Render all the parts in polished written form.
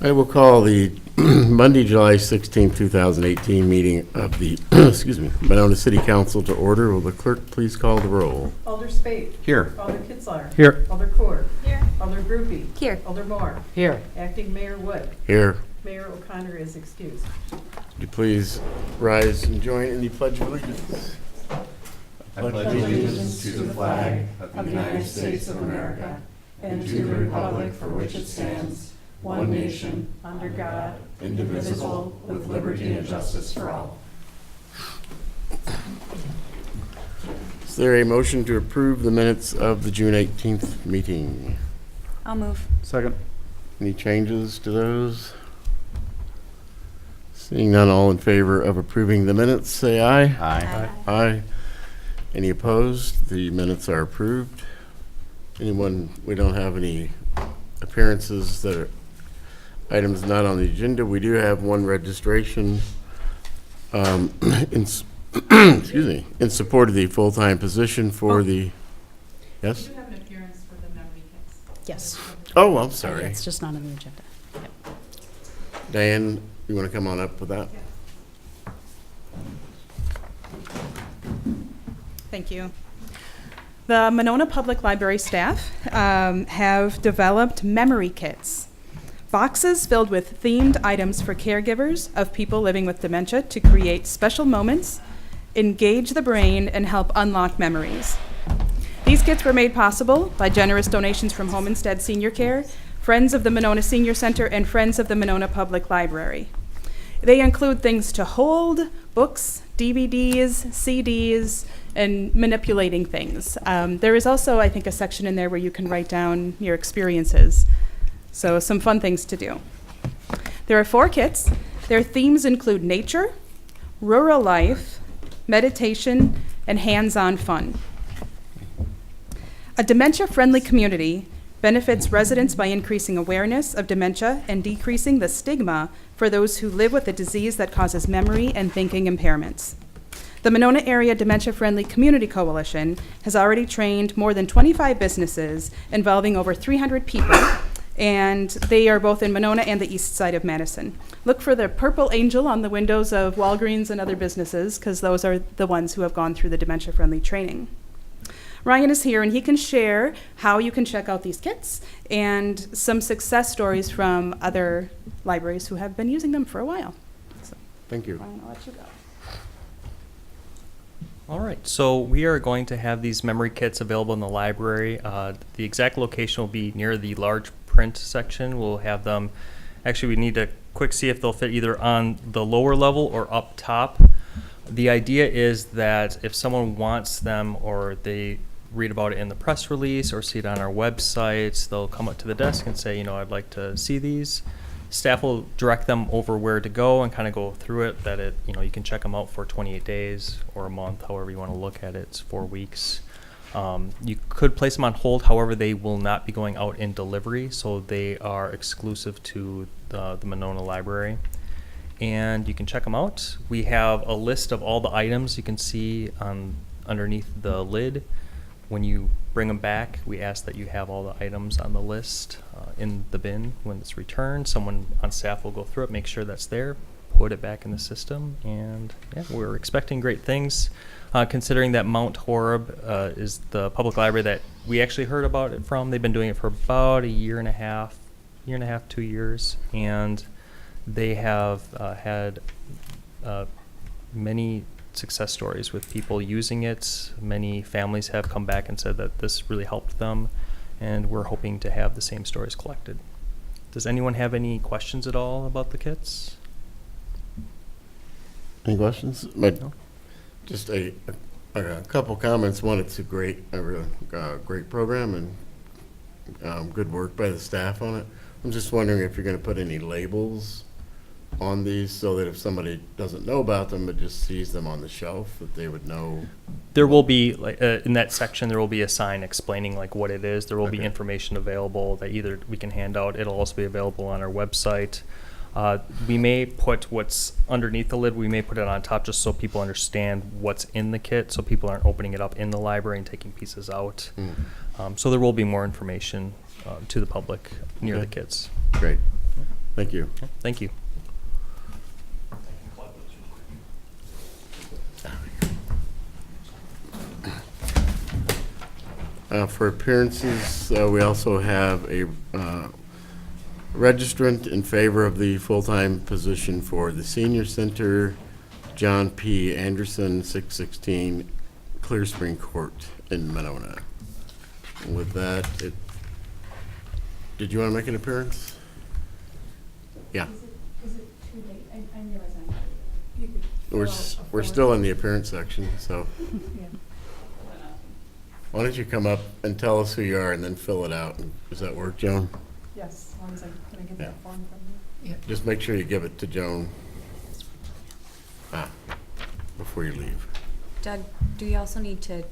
I will call the Monday, July 16, 2018 meeting of the Monona City Council to order. Will the clerk please call the roll? Alder Spade. Here. Alder Kitzler. Here. Alder Kohr. Here. Alder Groupie. Here. Alder Moore. Here. Acting Mayor Wood. Here. Mayor O'Connor is excused. Would you please rise and join in the Pledge of Allegiance? I pledge allegiance to the flag of the United States of America and to the republic for which it stands, one nation, under God, indivisible, with liberty and justice for all. Is there a motion to approve the minutes of the June 18th meeting? I'll move. Second. Any changes to those? Seeing none, all in favor of approving the minutes, say aye. Aye. Aye. Any opposed? The minutes are approved. Anyone, we don't have any appearances that are items not on the agenda. We do have one registration in support of the full-time position for the, yes? You have an appearance for the memory kits. Yes. Oh, I'm sorry. It's just not on the agenda. Diane, you want to come on up with that? Thank you. The Monona Public Library staff have developed memory kits, boxes filled with themed items for caregivers of people living with dementia to create special moments, engage the brain, and help unlock memories. These kits were made possible by generous donations from Home Instead Senior Care, Friends of the Monona Senior Center, and Friends of the Monona Public Library. They include things to hold, books, DVDs, CDs, and manipulating things. There is also, I think, a section in there where you can write down your experiences. So some fun things to do. There are 4 kits. Their themes include nature, rural life, meditation, and hands-on fun. A dementia-friendly community benefits residents by increasing awareness of dementia and decreasing the stigma for those who live with a disease that causes memory and thinking impairments. The Monona Area Dementia Friendly Community Coalition has already trained more than 25 businesses involving over 300 people, and they are both in Monona and the east side of Madison. Look for the purple angel on the windows of Walgreens and other businesses, because those are the ones who have gone through the dementia-friendly training. Ryan is here, and he can share how you can check out these kits and some success stories from other libraries who have been using them for a while. So, Thank you. Ryan, I'll let you go. All right, so we are going to have these memory kits available in the library. The exact location will be near the large print section. We'll have them, actually we need to quick see if they'll fit either on the lower level or up top. The idea is that if someone wants them or they read about it in the press release or see it on our website, they'll come up to the desk and say, you know, I'd like to see these. Staff will direct them over where to go and kind of go through it, that it, you know, you can check them out for 28 days or a month, however you want to look at it. It's 4 weeks. You could place them on hold, however, they will not be going out in delivery, so they are exclusive to the Monona Library. And you can check them out. We have a list of all the items you can see underneath the lid. When you bring them back, we ask that you have all the items on the list in the bin when it's returned. Someone on staff will go through it, make sure that's there, put it back in the system, and yeah, we're expecting great things. Considering that Mount Horeb is the public library that we actually heard about it from. They've been doing it for about a year and a half, 2 years, and they have had many success stories with people using it. Many families have come back and said that this really helped them, and we're hoping to have the same stories collected. Does anyone have any questions at all about the kits? Any questions? No. Just a couple comments. One, it's a great program and good work by the staff on it. I'm just wondering if you're going to put any labels on these so that if somebody doesn't know about them but just sees them on the shelf, that they would know. There will be, like, in that section, there will be a sign explaining like what it is. There will be information available that either we can hand out. It'll also be available on our website. We may put what's underneath the lid, we may put it on top just so people understand what's in the kit, so people aren't opening it up in the library and taking pieces out. So there will be more information to the public near the kits. Great. Thank you. Thank you. For appearances, we also have a registrant in favor of the full-time position for the senior center, John P. Anderson, 616 Clear Spring Court in Monona. With that, did you want to make an appearance? Yeah. Is it too late? I realize We're still in the appearance section, so why don't you come up and tell us who you are and then fill it out? Does that work, Joan? Yes, as long as I get Yeah. that form from you. Just make sure you give it to Joan before you leave. Doug, do we also need to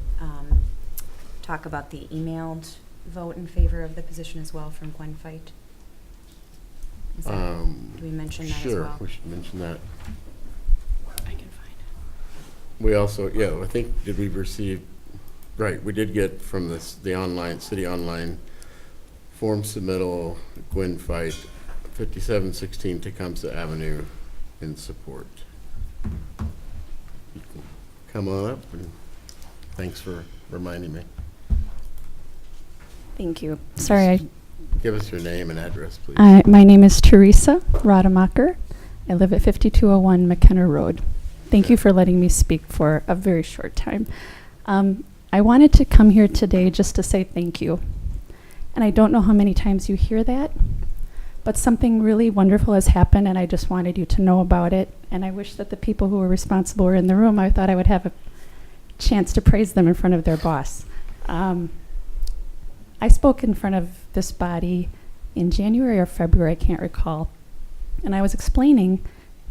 talk about the emailed vote in favor of the position as well from Gwen Fight? Is that- do we mention that as well? Sure, we should mention that. I can find it. We also, I think, did we receive, right, we did get from the online, city online form submittal, Gwen Fight, 5716 Tecumseh Avenue in support. You can come on up, and thanks for reminding me. Thank you. Sorry, Give us your name and address, please. my name is Teresa Rademacher. I live at 5201 McKenna Road. Thank you for letting me speak for a very short time. I wanted to come here today just to say thank you. And I don't know how many times you hear that, but something really wonderful has happened, and I just wanted you to know about it. And I wish that the people who were responsible were in the room. I thought I would have a chance to praise them in front of their boss. I spoke in front of this body in January or February, I can't recall, and I was explaining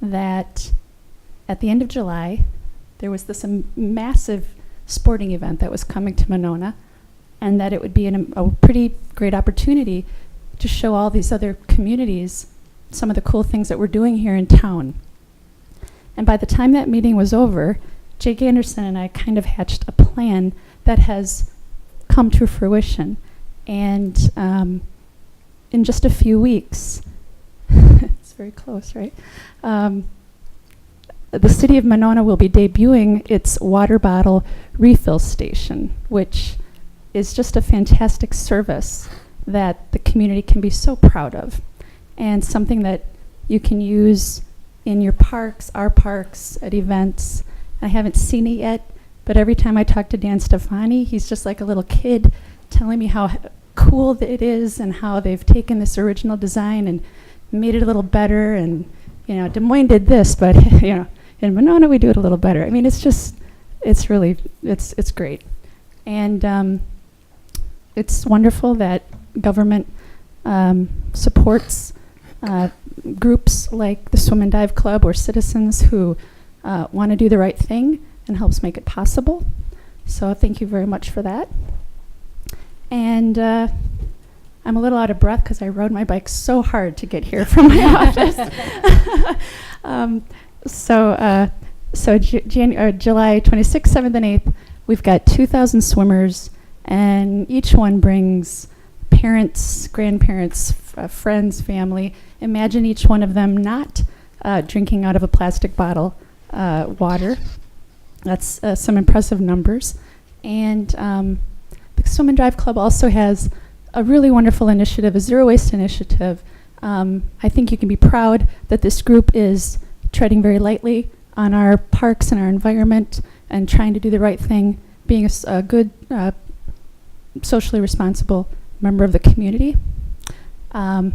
that at the end of July, there was this massive sporting event that was coming to Monona, and that it would be a pretty great opportunity to show all these other communities some of the cool things that we're doing here in town. And by the time that meeting was over, Jake Anderson and I kind of hatched a plan that has come to fruition. And in just a few weeks, it's very close, right? The city of Monona will be debuting its water bottle refill station, which is just a fantastic service that the community can be so proud of, and something that you can use in your parks, our parks, at events. I haven't seen it yet, but every time I talk to Dan Stefani, he's just like a little kid telling me how cool it is and how they've taken this original design and made it a little better. And, Des Moines did this, but, in Monona we do it a little better. I mean, it's great. And it's wonderful that government supports groups like the Swim and Dive Club or citizens who want to do the right thing and helps make it possible. So thank you very much for that. And I'm a little out of breath because I rode my bike so hard to get here from my office. July 26th, 7th, and 8th, we've got 2,000 swimmers, and each one brings parents, grandparents, friends, family. Imagine each one of them not drinking out of a plastic bottle water. That's some impressive numbers. And the Swim and Drive Club also has a really wonderful initiative, a zero waste initiative. I think you can be proud that this group is treading very lightly on our parks and our environment and trying to do the right thing, being a good, socially responsible member of the community. I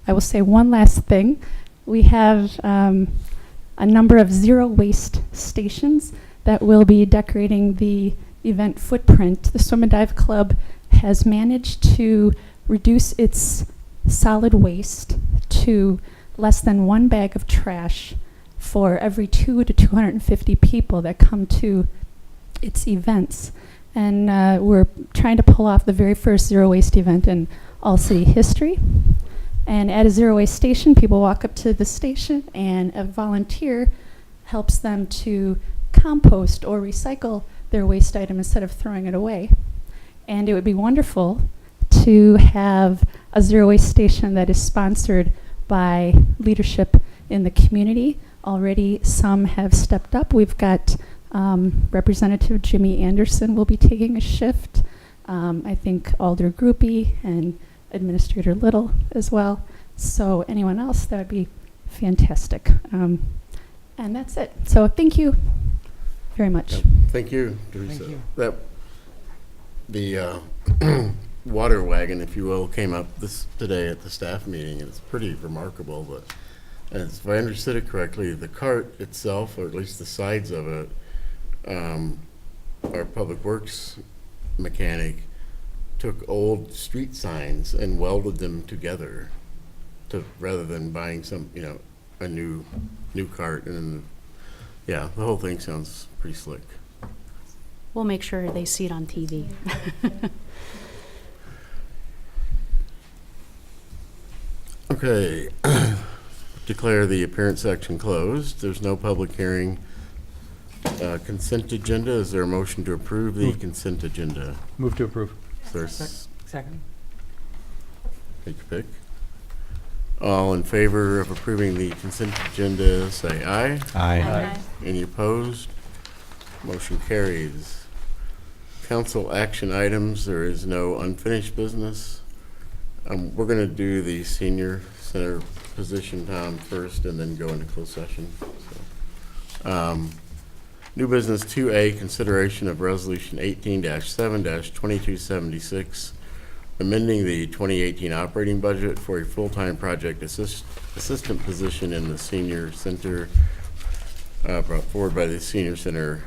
will say one last thing. We have a number of zero waste stations that will be decorating the event footprint. The Swim and Dive Club has managed to reduce its solid waste to less than one bag of trash for every 2 to 250 people that come to its events. And we're trying to pull off the very first zero waste event in all city history. And at a zero waste station, people walk up to the station and a volunteer helps them to compost or recycle their waste item instead of throwing it away. And it would be wonderful to have a zero waste station that is sponsored by leadership in the community. Already some have stepped up. We've got Representative Jimmy Anderson will be taking a shift. I think Alder Groupie and Administrator Little as well. So anyone else, that would be fantastic. And that's it. So thank you very much. Yep. Thank you, Teresa. Thank you. That, the water wagon, if you will, came up today at the staff meeting, and it's pretty remarkable. But as if I understood it correctly, the cart itself, or at least the sides of it, our public works mechanic took old street signs and welded them together rather than buying some, a new cart. And yeah, the whole thing sounds pretty slick. We'll make sure they see it on TV. Okay, declare the appearance section closed. There's no public hearing. Consent agenda, is there a motion to approve the consent agenda? Move to approve. Is there Second. take your pick. All in favor of approving the consent agenda, say aye. Aye. Any opposed? Motion carries. Council action items, there is no unfinished business. We're going to do the senior center position, Tom, first, and then go into closed session. So, new business 2A, consideration of resolution 18-7-2276, amending the 2018 operating budget for a full-time project assistant position in the senior center, brought forward by the senior center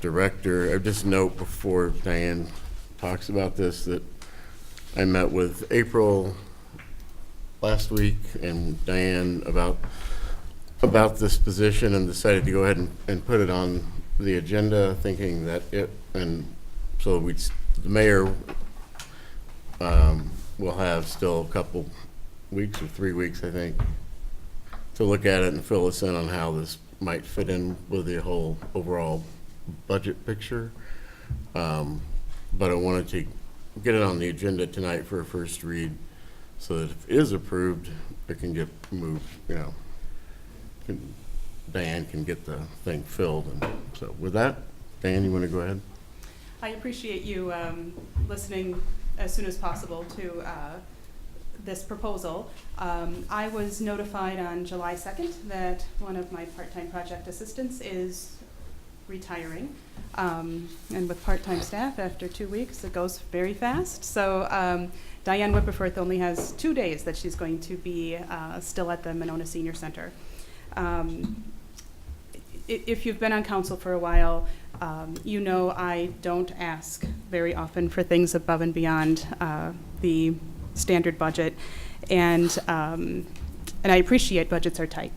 director. I just note before Diane talks about this that I met with April last week and Diane about this position and decided to go ahead and put it on the agenda, thinking that the mayor will have still a couple weeks or 3 weeks, I think, to look at it and fill us in on how this might fit in with the whole overall budget picture. But I wanted to get it on the agenda tonight for a first read so that if it is approved, it can get moved, Diane can get the thing filled. And so with that, Diane, you want to go ahead? I appreciate you listening as soon as possible to this proposal. I was notified on July 2nd that one of my part-time project assistants is retiring. And with part-time staff, after 2 weeks, it goes very fast. So Diane Whipperforth only has 2 days that she's going to be still at the Monona Senior Center. If you've been on council for a while, you know I don't ask very often for things above and beyond the standard budget, and I appreciate budgets are tight,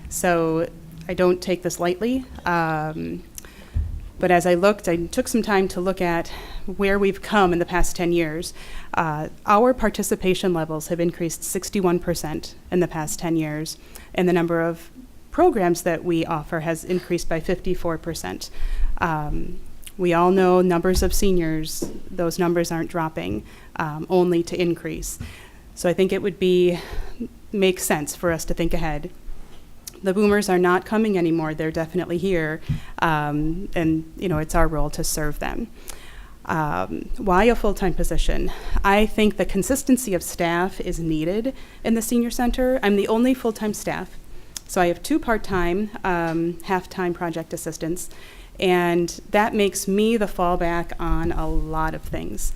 so I don't take this lightly. But as I took some time to look at where we've come in the past 10 years. Our participation levels have increased 61% in the past 10 years, and the number of programs that we offer has increased by 54%. We all know numbers of seniors, those numbers aren't dropping, only to increase. So I think it would make sense for us to think ahead. The boomers are not coming anymore. They're definitely here, and it's our role to serve them. Why a full-time position? I think the consistency of staff is needed in the senior center. I'm the only full-time staff, so I have 2 part-time, half-time project assistants, and that makes me the fallback on a lot of things.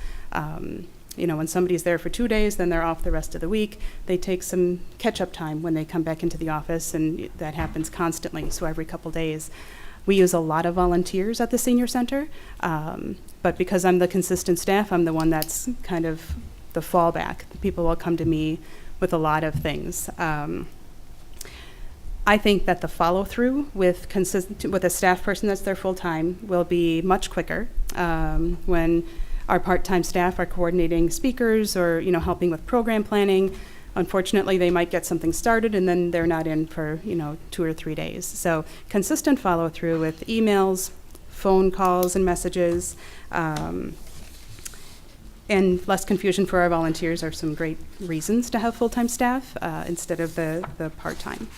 When somebody's there for 2 days, then they're off the rest of the week. They take some catch-up time when they come back into the office, and that happens constantly, so every couple days. We use a lot of volunteers at the senior center, but because I'm the consistent staff, I'm the one that's kind of the fallback. People will come to me with a lot of things. I think that the follow-through with a staff person that's there full-time will be much quicker when our part-time staff are coordinating speakers or helping with program planning. Unfortunately, they might get something started and then they're not in for 2 or 3 days. So consistent follow-through with emails, phone calls and messages. And less confusion for our volunteers are some great reasons to have full-time staff instead of the part-time.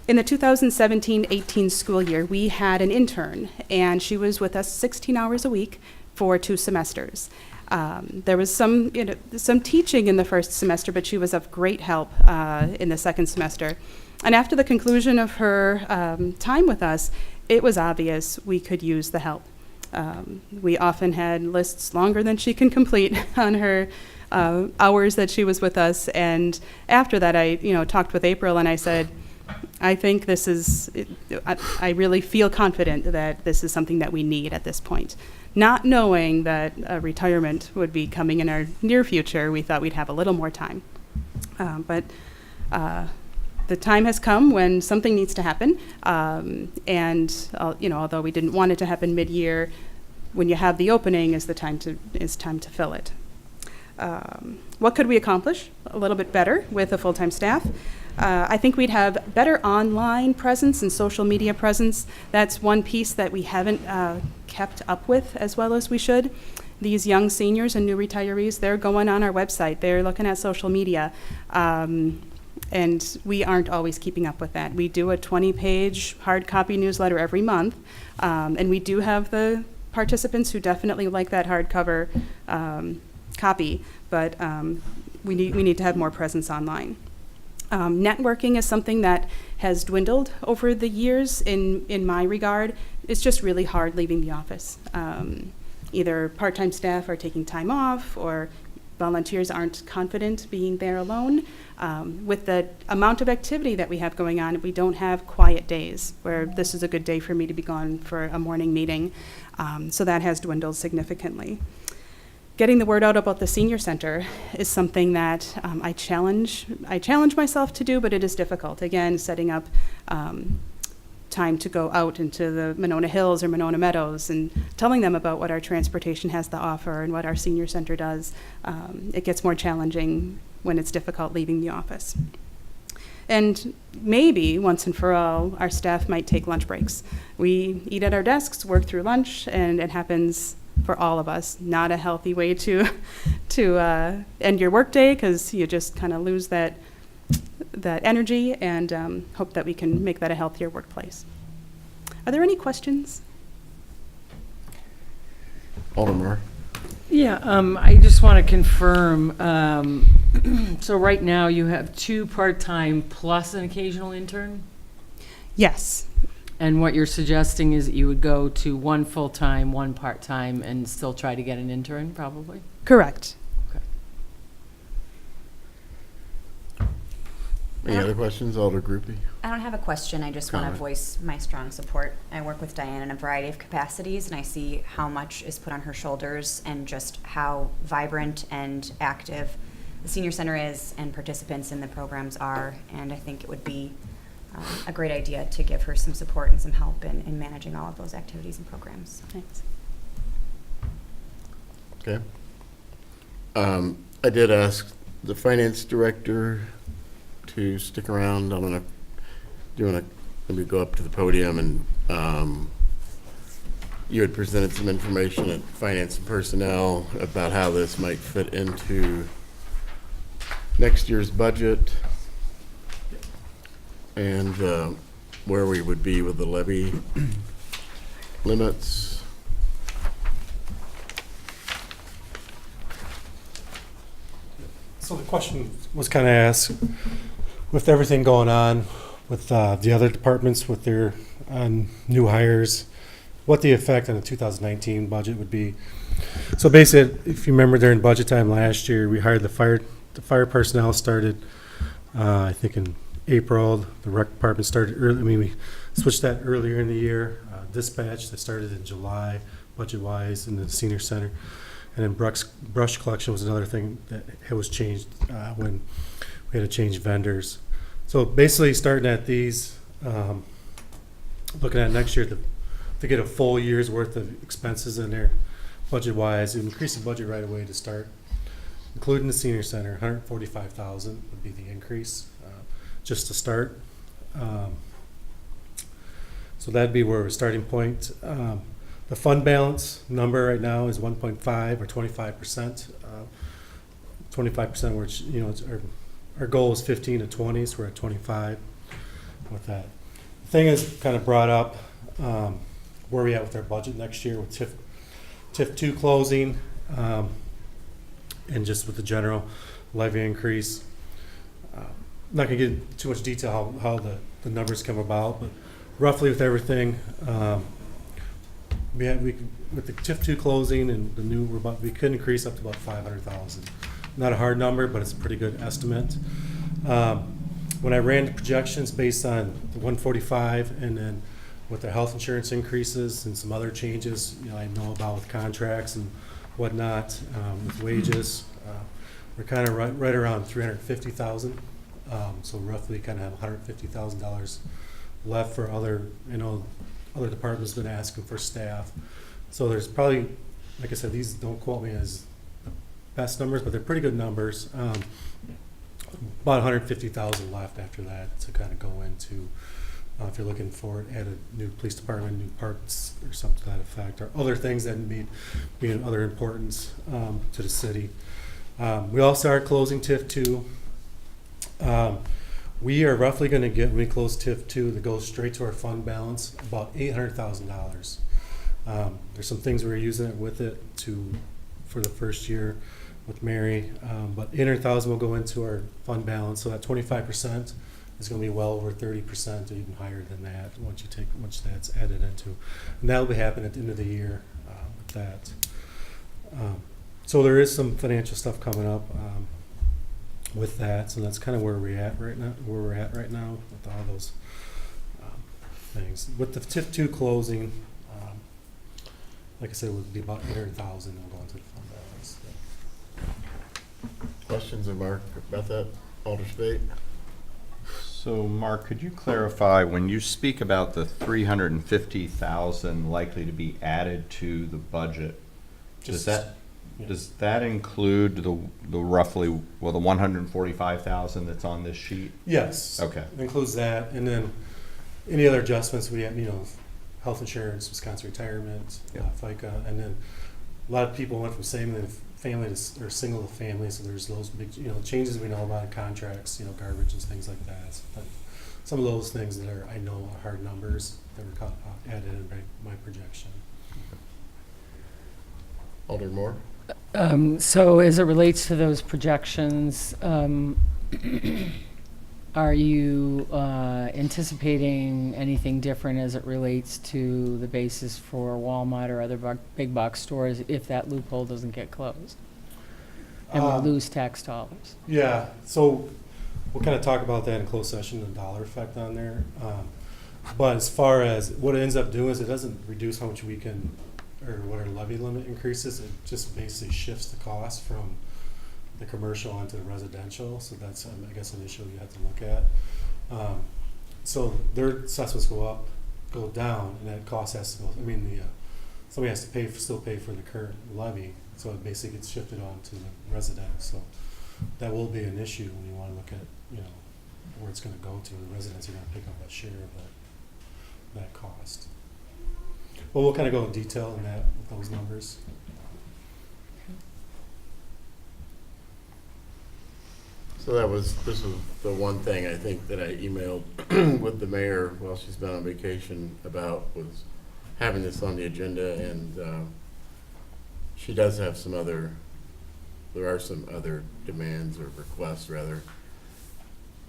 In the 2017-18 school year, we had an intern, and she was with us 16 hours a week for 2 semesters. There was some teaching in the first semester, but she was of great help in the second semester. And after the conclusion of her time with us, it was obvious we could use the help. We often had lists longer than she can complete on her hours that she was with us. And after that, I talked with April, and I said, I think this is, I really feel confident that this is something that we need at this point. Not knowing that a retirement would be coming in our near future, we thought we'd have a little more time. But the time has come when something needs to happen. And although we didn't want it to happen mid-year, when you have the opening is time to fill it. What could we accomplish a little bit better with a full-time staff? I think we'd have better online presence and social media presence. That's one piece that we haven't kept up with as well as we should. These young seniors and new retirees, they're going on our website. They're looking at social media. And we aren't always keeping up with that. We do a 20-page hard copy newsletter every month. And we do have the participants who definitely like that hardcover copy. But we need to have more presence online. Networking is something that has dwindled over the years in my regard. It's just really hard leaving the office. Either part-time staff are taking time off, or volunteers aren't confident being there alone. With the amount of activity that we have going on, we don't have quiet days where this is a good day for me to be gone for a morning meeting. So that has dwindled significantly. Getting the word out about the senior center is something that I challenge myself to do, but it is difficult. Again, setting up time to go out into the Monona Hills or Monona Meadows and telling them about what our transportation has to offer and what our senior center does. It gets more challenging when it's difficult leaving the office. And maybe, once and for all, our staff might take lunch breaks. We eat at our desks, work through lunch, and it happens for all of us. Not a healthy way to end your workday, because you just kind of lose that energy, and hope that we can make that a healthier workplace. Are there any questions? Alderman. Yeah, I just want to confirm, so right now you have 2 part-time plus an occasional intern? Yes. And what you're suggesting is that you would go to 1 full-time, 1 part-time, and still try to get an intern, probably? Correct. Any other questions, Alder Groupie? I don't have a question. I just want to Comment. voice my strong support. I work with Diane in a variety of capacities, and I see how much is put on her shoulders and just how vibrant and active the senior center is and participants in the programs are. And I think it would be a great idea to give her some support and some help in managing all of those activities and programs. Thanks. Okay. I did ask the finance director to stick around. I'm gonna let me go up to the podium, and you had presented some information at Finance and Personnel about how this might fit into next year's budget and where we would be with the levy limits. So the question was kind of asked, with everything going on with the other departments with their new hires, what the effect on the 2019 budget would be. So basically, if you remember during budget time last year, we hired the fire personnel started, I think in April. The rec department started early. I mean, we switched that earlier in the year. Dispatch, that started in July, budget-wise, in the senior center. And then brush collection was another thing that was changed when we had to change vendors. So basically, starting at these, looking at next year to get a full year's worth of expenses in there, budget-wise, increase the budget right away to start, including the senior center. $145,000 would be the increase just to start. So that'd be where we're starting point. The fund balance number right now is 1.5 or 25%. 25%, which, you know, our goal is 15 to 20, so we're at 25 with that. The thing is kind of brought up where we at with our budget next year with TIF 2 closing and just with the general levy increase. Not gonna get into too much detail how the numbers come about, but roughly with everything, with the TIF 2 closing and the new, we could increase up to about 500,000. Not a hard number, but it's a pretty good estimate. When I ran the projections based on the 145 and then with the health insurance increases and some other changes, you know, I know about with contracts and whatnot, with wages, we're kind of right around 350,000. So roughly kind of have $150,000 left for other, you know, other departments been asking for staff. So there's probably, like I said, these don't quote me as the best numbers, but they're pretty good numbers. About 150,000 left after that to kind of go into, if you're looking for it, add a new police department, new parts or something to that effect, or other things that need being other importance to the city. We also are closing TIF 2. We are roughly going to get, when we close TIF 2, that goes straight to our fund balance, about $800,000. There's some things we're using it with it for the first year with Mary, but $800,000 will go into our fund balance, so that 25% is going to be well over 30%, or even higher than that once that's added into, and that'll be happening at the end of the year with that. So there is some financial stuff coming up with that, so that's kind of where we're at right now. With all those things. With the TIF 2 closing, like I said, it would be about $800,000 will go into the fund balance. Questions of Mark about that, Alder Spate? So, Mark, could you clarify, when you speak about the 350,000 likely to be added to the budget, does that include the roughly, well, the 145,000 that's on this sheet? Yes. Okay. It includes that, and then any other adjustments we have, you know, health insurance, Wisconsin retirement, FICA, and then a lot of people went from family to or single to family, so there's those big, you know, changes we know about in contracts, you know, garbage and things like that. But some of those things that I know are hard numbers that were added in my projection. Alder Moore? So as it relates to those projections, are you anticipating anything different as it relates to the basis for Walmart or other big box stores if that loophole doesn't get closed? And we lose tax dollars? Yeah, so we'll kind of talk about that in closed session, the dollar effect on there. But as far as what it ends up doing is it doesn't reduce how much we can, or what our levy limit increases. It just basically shifts the cost from the commercial onto the residential. So that's, I guess, an issue you have to look at. So their assessments go down, and that cost has to go. I mean, somebody has to still pay for the current levy. So it basically gets shifted on to the residents. So that will be an issue when you want to look at, you know, where it's going to go to. The residents are going to pick up a share of that cost. Well, we'll kind of go in detail in that with those numbers. So this was the one thing I think that I emailed with the mayor while she's been on vacation about, was having this on the agenda, and she does have there are some other demands or requests, rather,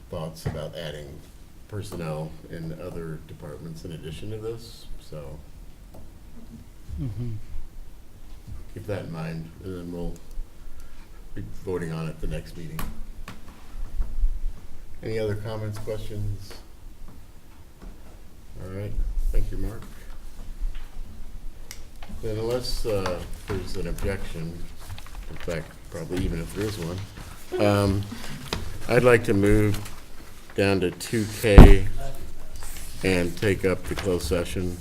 thoughts about adding personnel in other departments in addition to this, so keep that in mind, and then we'll be voting on it the next meeting. Any other comments, questions? All right, thank you, Mark. Then unless there's an objection, in fact, probably even if there is one, I'd like to move down to 2K and take up the closed session.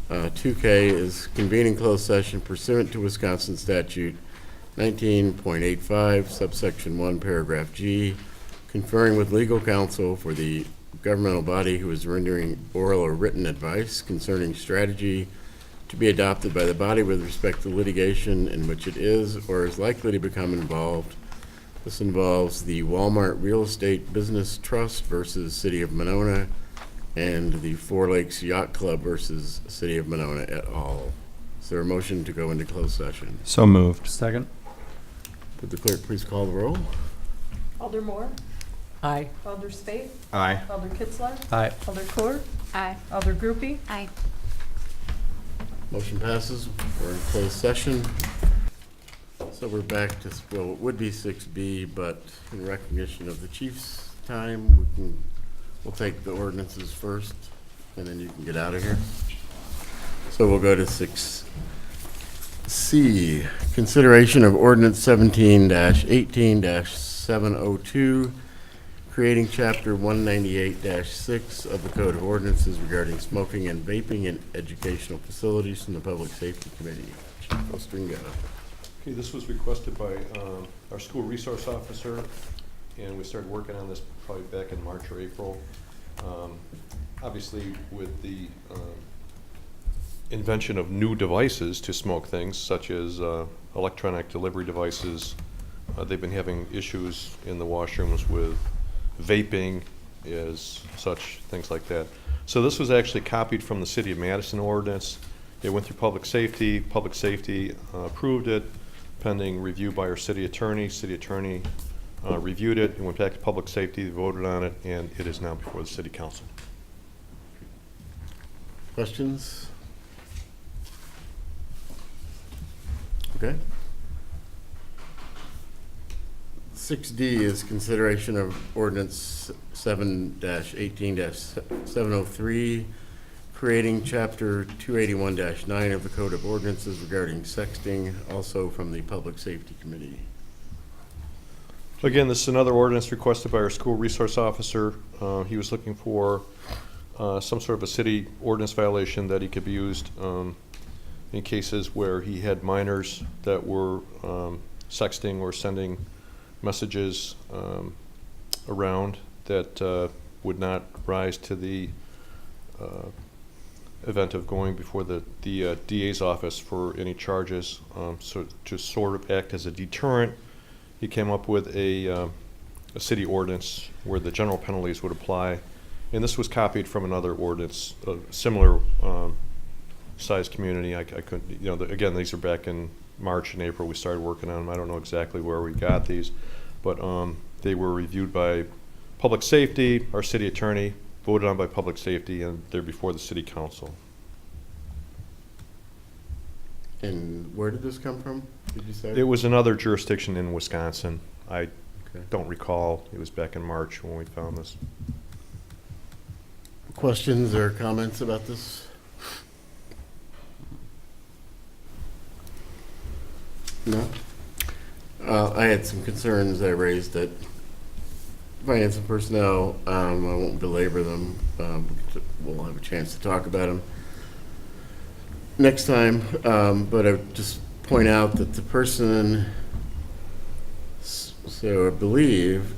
2K is convening closed session pursuant to Wisconsin statute 19.85, subsection 1, paragraph G, conferring with legal counsel for the governmental body who is rendering oral or written advice concerning strategy to be adopted by the body with respect to litigation in which it is or is likely to become involved. This involves the Walmart Real Estate Business Trust versus City of Monona and the Four Lakes Yacht Club versus City of Monona et al. Is there a motion to go into closed session? So moved. Second. Would the clerk please call the roll? Alder Moore, Aye. Alder Spade, Aye. Alder Kitzler, Aye. Alder Kohr, Aye. Alder Groupie, Aye. Motion passes. We're in closed session. So we're back to, well, it would be 6B, but in recognition of the chief's time, we'll take the ordinances first, and then you can get out of here. So we'll go to 6C, consideration of ordinance 17-18-702, creating chapter 198-6 of the Code of Ordinances regarding smoking and vaping in educational facilities from the Public Safety Committee. Chief Ostringa. Okay, this was requested by our school resource officer, and we started working on this probably back in March or April. Obviously, with the invention of new devices to smoke things, such as electronic delivery devices, they've been having issues in the washrooms with vaping as such, things like that. So this was actually copied from the City of Madison ordinance. It went through public safety. Public safety approved it pending review by our city attorney. City attorney reviewed it. It went back to public safety, they voted on it, and it is now before the city council. Questions? Okay. 6D is consideration of ordinance 7-18-703, creating chapter 281-9 of the Code of Ordinances regarding sexting, also from the Public Safety Committee. Again, this is another ordinance requested by our school resource officer. He was looking for some sort of a city ordinance violation that he could be used in cases where he had minors that were sexting or sending messages around that would not rise to the event of going before the DA's office for any charges. So to sort of act as a deterrent, he came up with a city ordinance where the general penalties would apply. And this was copied from another ordinance, a similar sized community. I couldn't, you know, again, these are back in March and April. We started working on them. I don't know exactly where we got these, but they were reviewed by public safety, our city attorney, voted on by public safety, and they're before the city council. And where did this come from, did you say? It was another jurisdiction in Wisconsin. I Okay. don't recall. It was back in March when we found this. Questions or comments about this? No? I had some concerns I raised at Finance and Personnel. I won't belabor them. We'll have a chance to talk about them next time. But I would just point out that the person, so I believe,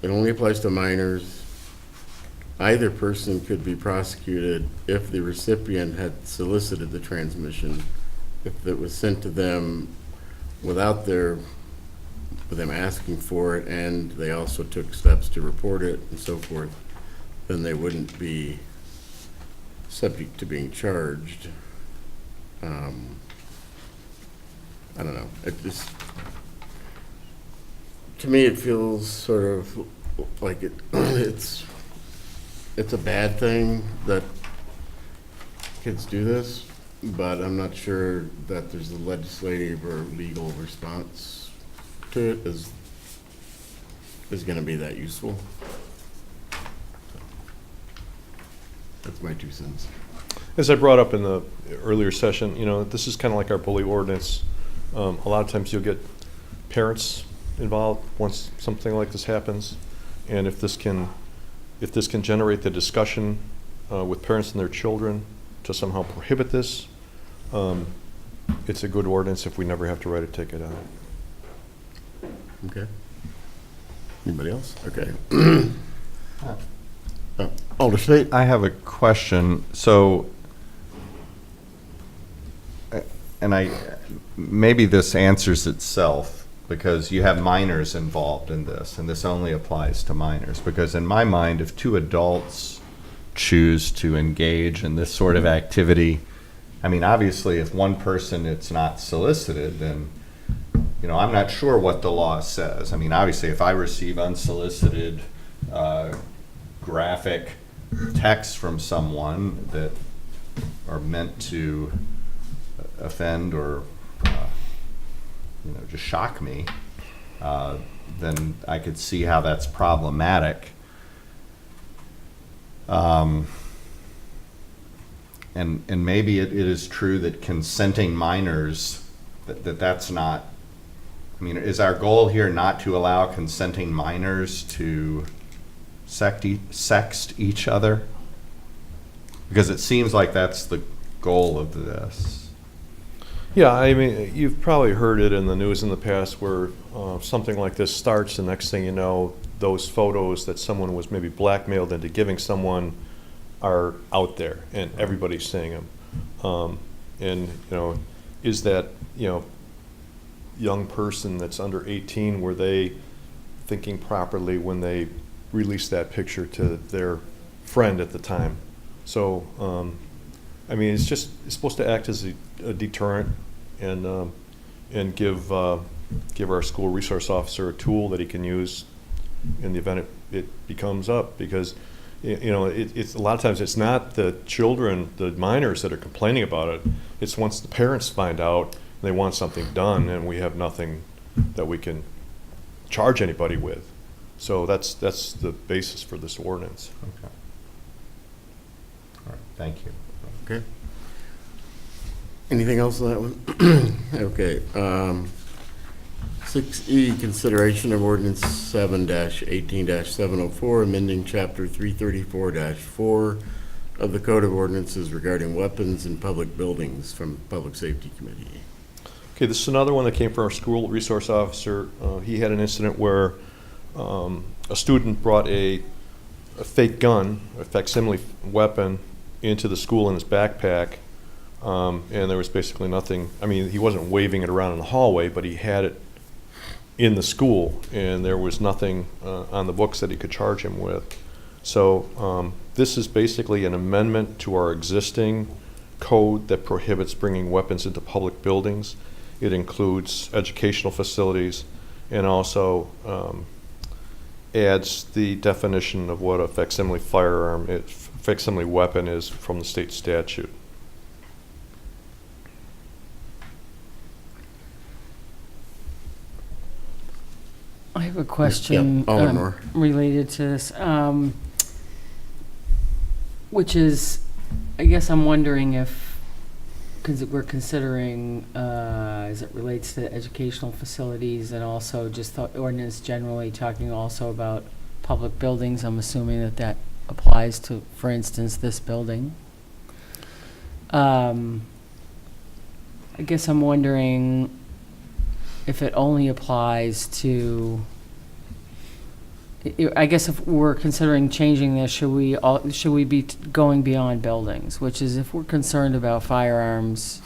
it only applies to minors. Either person could be prosecuted if the recipient had solicited the transmission, if it was sent to them without with them asking for it, and they also took steps to report it and so forth, then they wouldn't be subject to being charged. I don't know. It just, to me, it feels sort of like it's a bad thing that kids do this, but I'm not sure that there's a legislative or legal response to it is going to be that useful. That's my 2 cents. As I brought up in the earlier session, you know, this is kind of like our bully ordinance. A lot of times you'll get parents involved once something like this happens, and if this can generate the discussion with parents and their children to somehow prohibit this, it's a good ordinance if we never have to write a ticket on it. Okay. Anybody else? Okay. Alder Spate? I have a question. So, maybe this answers itself because you have minors involved in this, and this only applies to minors. Because in my mind, if two adults choose to engage in this sort of activity, I mean, obviously, if one person it's not solicited, then, you know, I'm not sure what the law says. I mean, obviously, if I receive unsolicited graphic texts from someone that are meant to offend or you know, just shock me, then I could see how that's problematic. And maybe it is true that consenting minors, that's not, I mean, is our goal here not to allow consenting minors to sext each other? Because it seems like that's the goal of this. Yeah, I mean, you've probably heard it in the news in the past where something like this starts, the next thing you know, those photos that someone was maybe blackmailed into giving someone are out there and everybody's seeing them. And, you know, is that, you know, young person that's under 18, were they thinking properly when they released that picture to their friend at the time? So, I mean, it's supposed to act as a deterrent and give our school resource officer a tool that he can use in the event it becomes up. Because, you know, it's a lot of times it's not the children, the minors that are complaining about it. It's once the parents find out and they want something done and we have nothing that we can charge anybody with. So that's the basis for this ordinance. Okay. All right, thank you. Okay. Anything else on that one? Okay. 6E, consideration of ordinance 7-18-704, amending chapter 334-4 of the Code of Ordinances regarding weapons in public buildings from Public Safety Committee. Okay, this is another one that came from our school resource officer. He had an incident where a student brought a fake gun, a facsimile weapon, into the school in his backpack, and there was basically nothing. I mean, he wasn't waving it around in the hallway, but he had it in the school, and there was nothing on the books that he could charge him with. So this is basically an amendment to our existing code that prohibits bringing weapons into public buildings. It includes educational facilities and also adds the definition of what a facsimile facsimile weapon is from the state statute. I have a question Alderman Moore. related to this, which is, I guess I'm wondering if, because we're considering, as it relates to educational facilities and also just the ordinance generally talking also about public buildings, I'm assuming that applies to, for instance, this building. I guess I'm wondering if it only applies to, I guess if we're considering changing this, should we be going beyond buildings? Which is, if we're concerned about firearms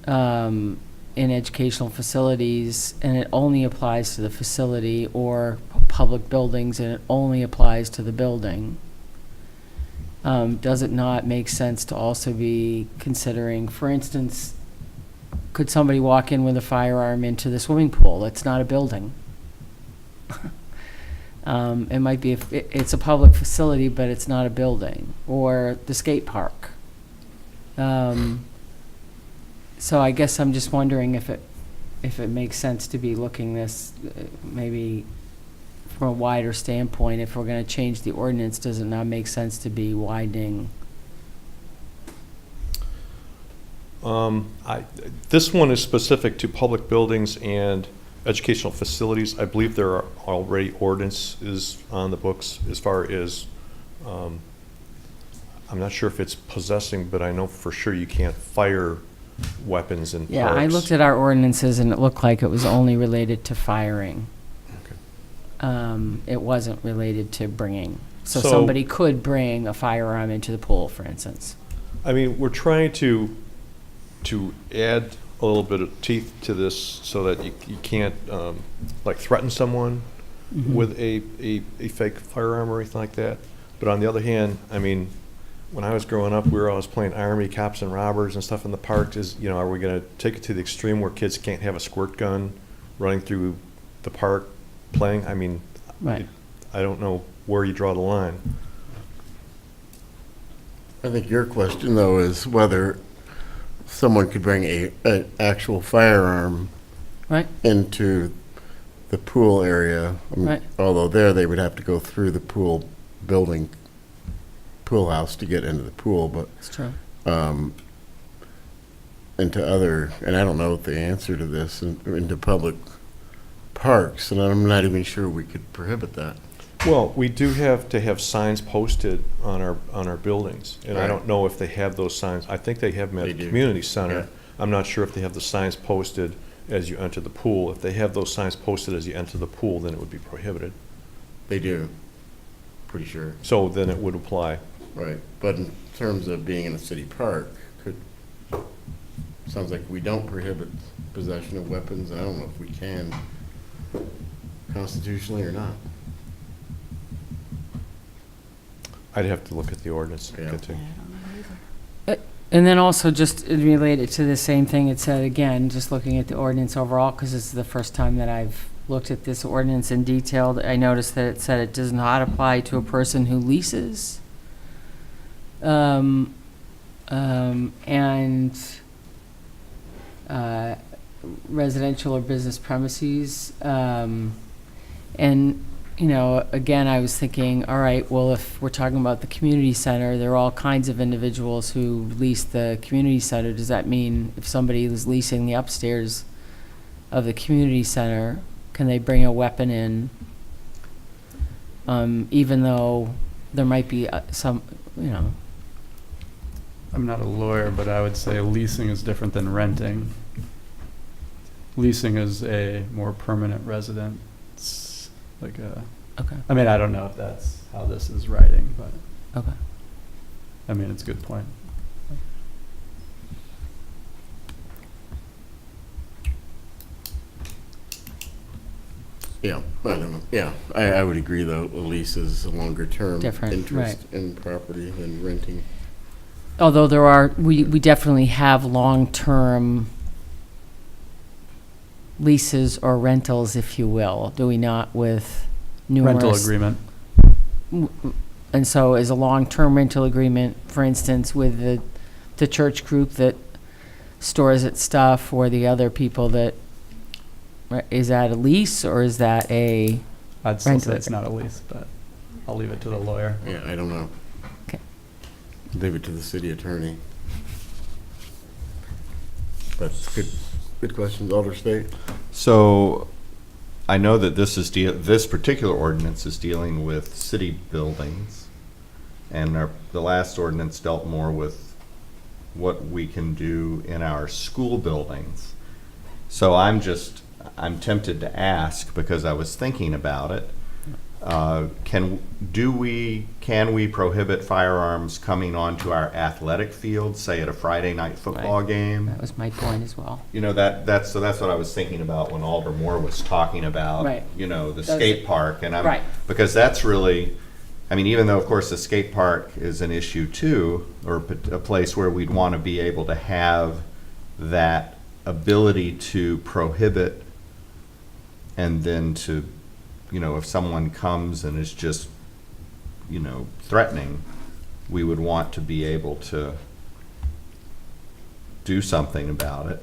in educational facilities and it only applies to the facility, or public buildings and it only applies to the building, does it not make sense to also be considering, for instance, could somebody walk in with a firearm into the swimming pool? It's not a building. It might be, if it's a public facility, but it's not a building, or the skate park. So I guess I'm just wondering if it makes sense to be looking this maybe from a wider standpoint. If we're going to change the ordinance, does it not make sense to be widening? This one is specific to public buildings and educational facilities. I believe there are already ordinances on the books as far as, I'm not sure if it's possessing, but I know for sure you can't fire weapons in Yeah, parks. I looked at our ordinances and it looked like it was only related to firing. Okay. It wasn't related to bringing. So So- somebody could bring a firearm into the pool, for instance. I mean, we're trying to add a little bit of teeth to this so that you can't, like, threaten someone Mhm. with a fake firearm or anything like that. But on the other hand, I mean, when I was growing up, we were always playing Army, Cops and Robbers and stuff in the park. Are we gonna take it to the extreme where kids can't have a squirt gun running through the park playing? I mean, Right. I don't know where you draw the line. I think your question, though, is whether someone could bring an actual firearm Right. into the pool area. Right. Although there, they would have to go through the pool building, pool house to get into the pool, but It's true. into other, and I don't know the answer to this, into public parks, and I'm not even sure we could prohibit that. Well, we do have to have signs posted on our buildings, and I Right. don't know if they have those signs. I think they have them at They the do. community Yeah. center. I'm not sure if they have the signs posted as you enter the pool. If they have those signs posted as you enter the pool, then it would be prohibited. They do, pretty sure. So then it would apply. Right, but in terms of being in a city park, sounds like we don't prohibit possession of weapons. I don't know if we can constitutionally or not. I'd have to look at the ordinance. Yeah. Get to- And then also just related to the same thing it said, again, just looking at the ordinance overall, because this is the first time that I've looked at this ordinance in detail, I noticed that it said it does not apply to a person who leases and residential or business premises. And, again, I was thinking, all right, well, if we're talking about the community center, there are all kinds of individuals who lease the community center. Does that mean if somebody is leasing the upstairs of the community center, can they bring a weapon in? Even though there might be some. I'm not a lawyer, but I would say leasing is different than renting. Leasing is a more permanent residence, like a. Okay. I mean, I don't know if that's how this is writing, but Okay. I mean, it's a good point. Yeah, I don't know. Yeah, I would agree, though, a lease is a longer-term Different, interest in property than renting. Although we definitely have long-term leases or rentals, if you will, do we not, with numerous? Rental agreement. And so is a long-term rental agreement, for instance, with the church group that stores its stuff, or the other people that, is that a lease, or is that a I'd still rental say it's not a lease, but I'll leave it to the lawyer. Yeah, I don't know. Okay. Leave it to the city attorney. But good questions, Alder State. So I know that this particular ordinance is dealing with city buildings, and the last ordinance dealt more with what we can do in our school buildings. So I'm tempted to ask, because I was thinking about it, can we prohibit firearms coming onto our athletic field, say at a Friday night football Right. game? That was my point as well. That's what I was thinking about when Alder Moore was talking about, Right. the skate park, and Right. because that's really, I mean, even though of course the skate park is an issue too, or a place where we'd want to be able to have that ability to prohibit, and then to, if someone comes and is just, threatening, we would want to be able to do something about it.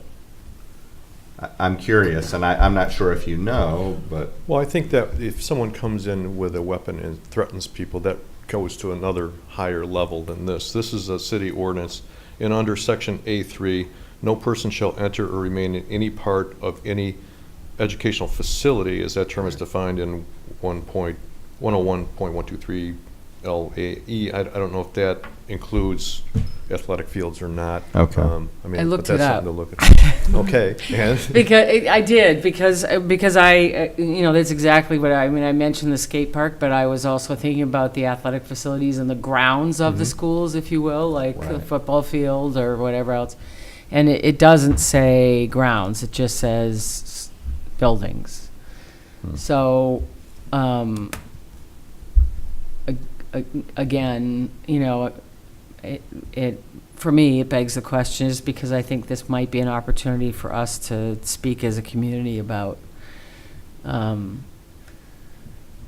I'm curious, and I'm not sure if you know, but Well, I think that if someone comes in with a weapon and threatens people, that goes to another higher level than this. This is a city ordinance, and under section A3, no person shall enter or remain in any part of any educational facility, as that term is defined in 101.123 FLAE. I don't know if that includes athletic fields or not. Okay. I mean, I looked but it that's up. something to look at. Okay, and? Because I did, because I, that's exactly what I mean. I mentioned the skate park, but I was also thinking about the athletic facilities and the grounds of the schools, if you will, like the Right. football field or whatever else. And it doesn't say grounds, it just says buildings. So, again, it for me, it begs the question, is because I think this might be an opportunity for us to speak as a community about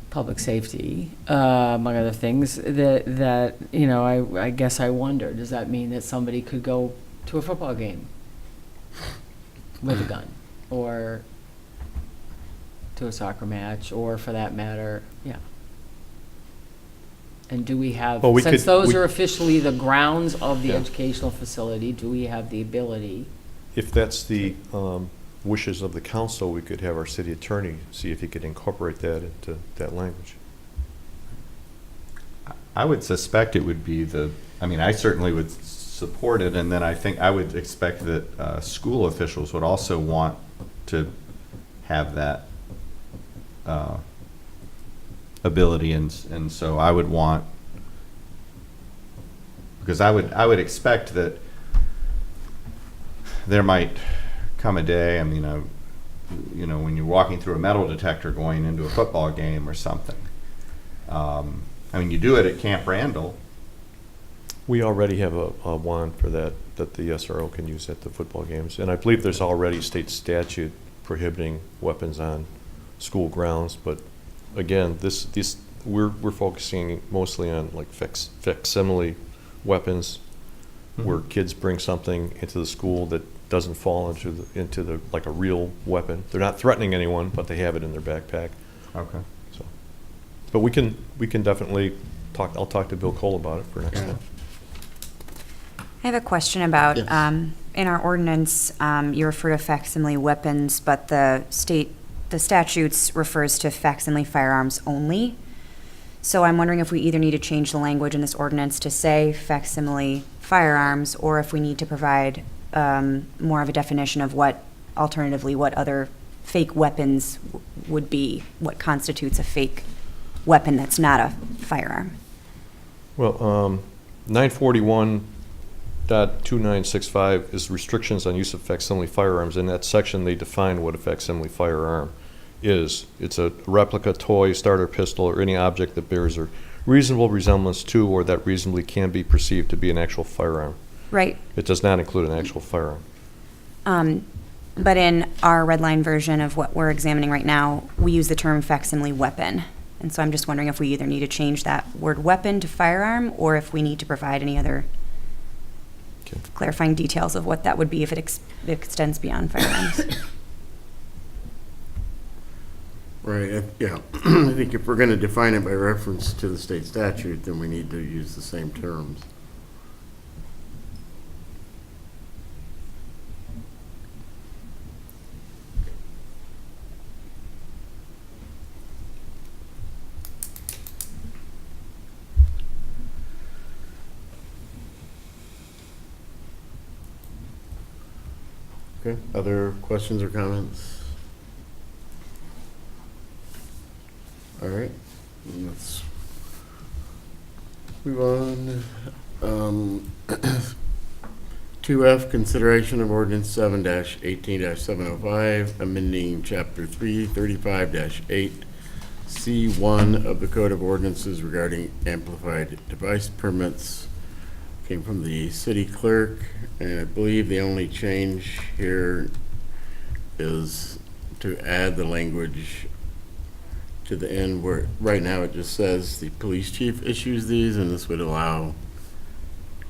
public safety, among other things, that I guess I wonder, does that mean that somebody could go to a football game with a gun, or to a soccer match, or for that matter, yeah. And do we have, Well, we since could- those we- are officially the grounds of the Yeah. educational facility, do we have the ability? If that's the wishes of the council, we could have our city attorney see if he could incorporate that into that language. I would suspect it would be I certainly would support it, and then I think I would expect that school officials would also want to have that ability, and so I would want, because I would expect that there might come a day, when you're walking through a metal detector going into a football game or something. You do it at Camp Randall. We already have a wand for that the SRO can use at the football games. And I believe there's already state statute prohibiting weapons on school grounds. But again, we're focusing mostly on like facsimile weapons, where kids bring something into the school that doesn't fall into the like a real weapon. They're not threatening anyone, but they have it in their backpack. Okay. So, but we can definitely talk. I'll talk to Bill Cole about it for next time. I have a question about, Yes. in our ordinance, you refer to facsimile weapons, but the statutes refers to facsimile firearms only. So I'm wondering if we either need to change the language in this ordinance to say facsimile firearms, or if we need to provide more of a definition of what other fake weapons would be, what constitutes a fake weapon that's not a firearm. Well, 941.2965 is restrictions on use of facsimile firearms. In that section, they define what a facsimile firearm is. It's a replica, toy, starter pistol, or any object that bears a reasonable resemblance to or that reasonably can be perceived to be an actual firearm. Right. It does not include an actual firearm. But in our red line version of what we're examining right now, we use the term facsimile weapon. And so I'm just wondering if we either need to change that word weapon to firearm, or if we need to provide any other Okay. clarifying details of what that would be if it extends beyond firearms. Right, yeah. I think if we're going to define it by reference to the state statute, then we need to use the same terms. Okay, other questions or comments? All right, let's move on. 2F, consideration of ordinance 7-18-705, amending chapter 335-8, C1 of the Code of Ordinances regarding amplified device permits. Came from the city clerk, and I believe the only change here is to add the language to the end where, right now it just says the police chief issues these, and this would allow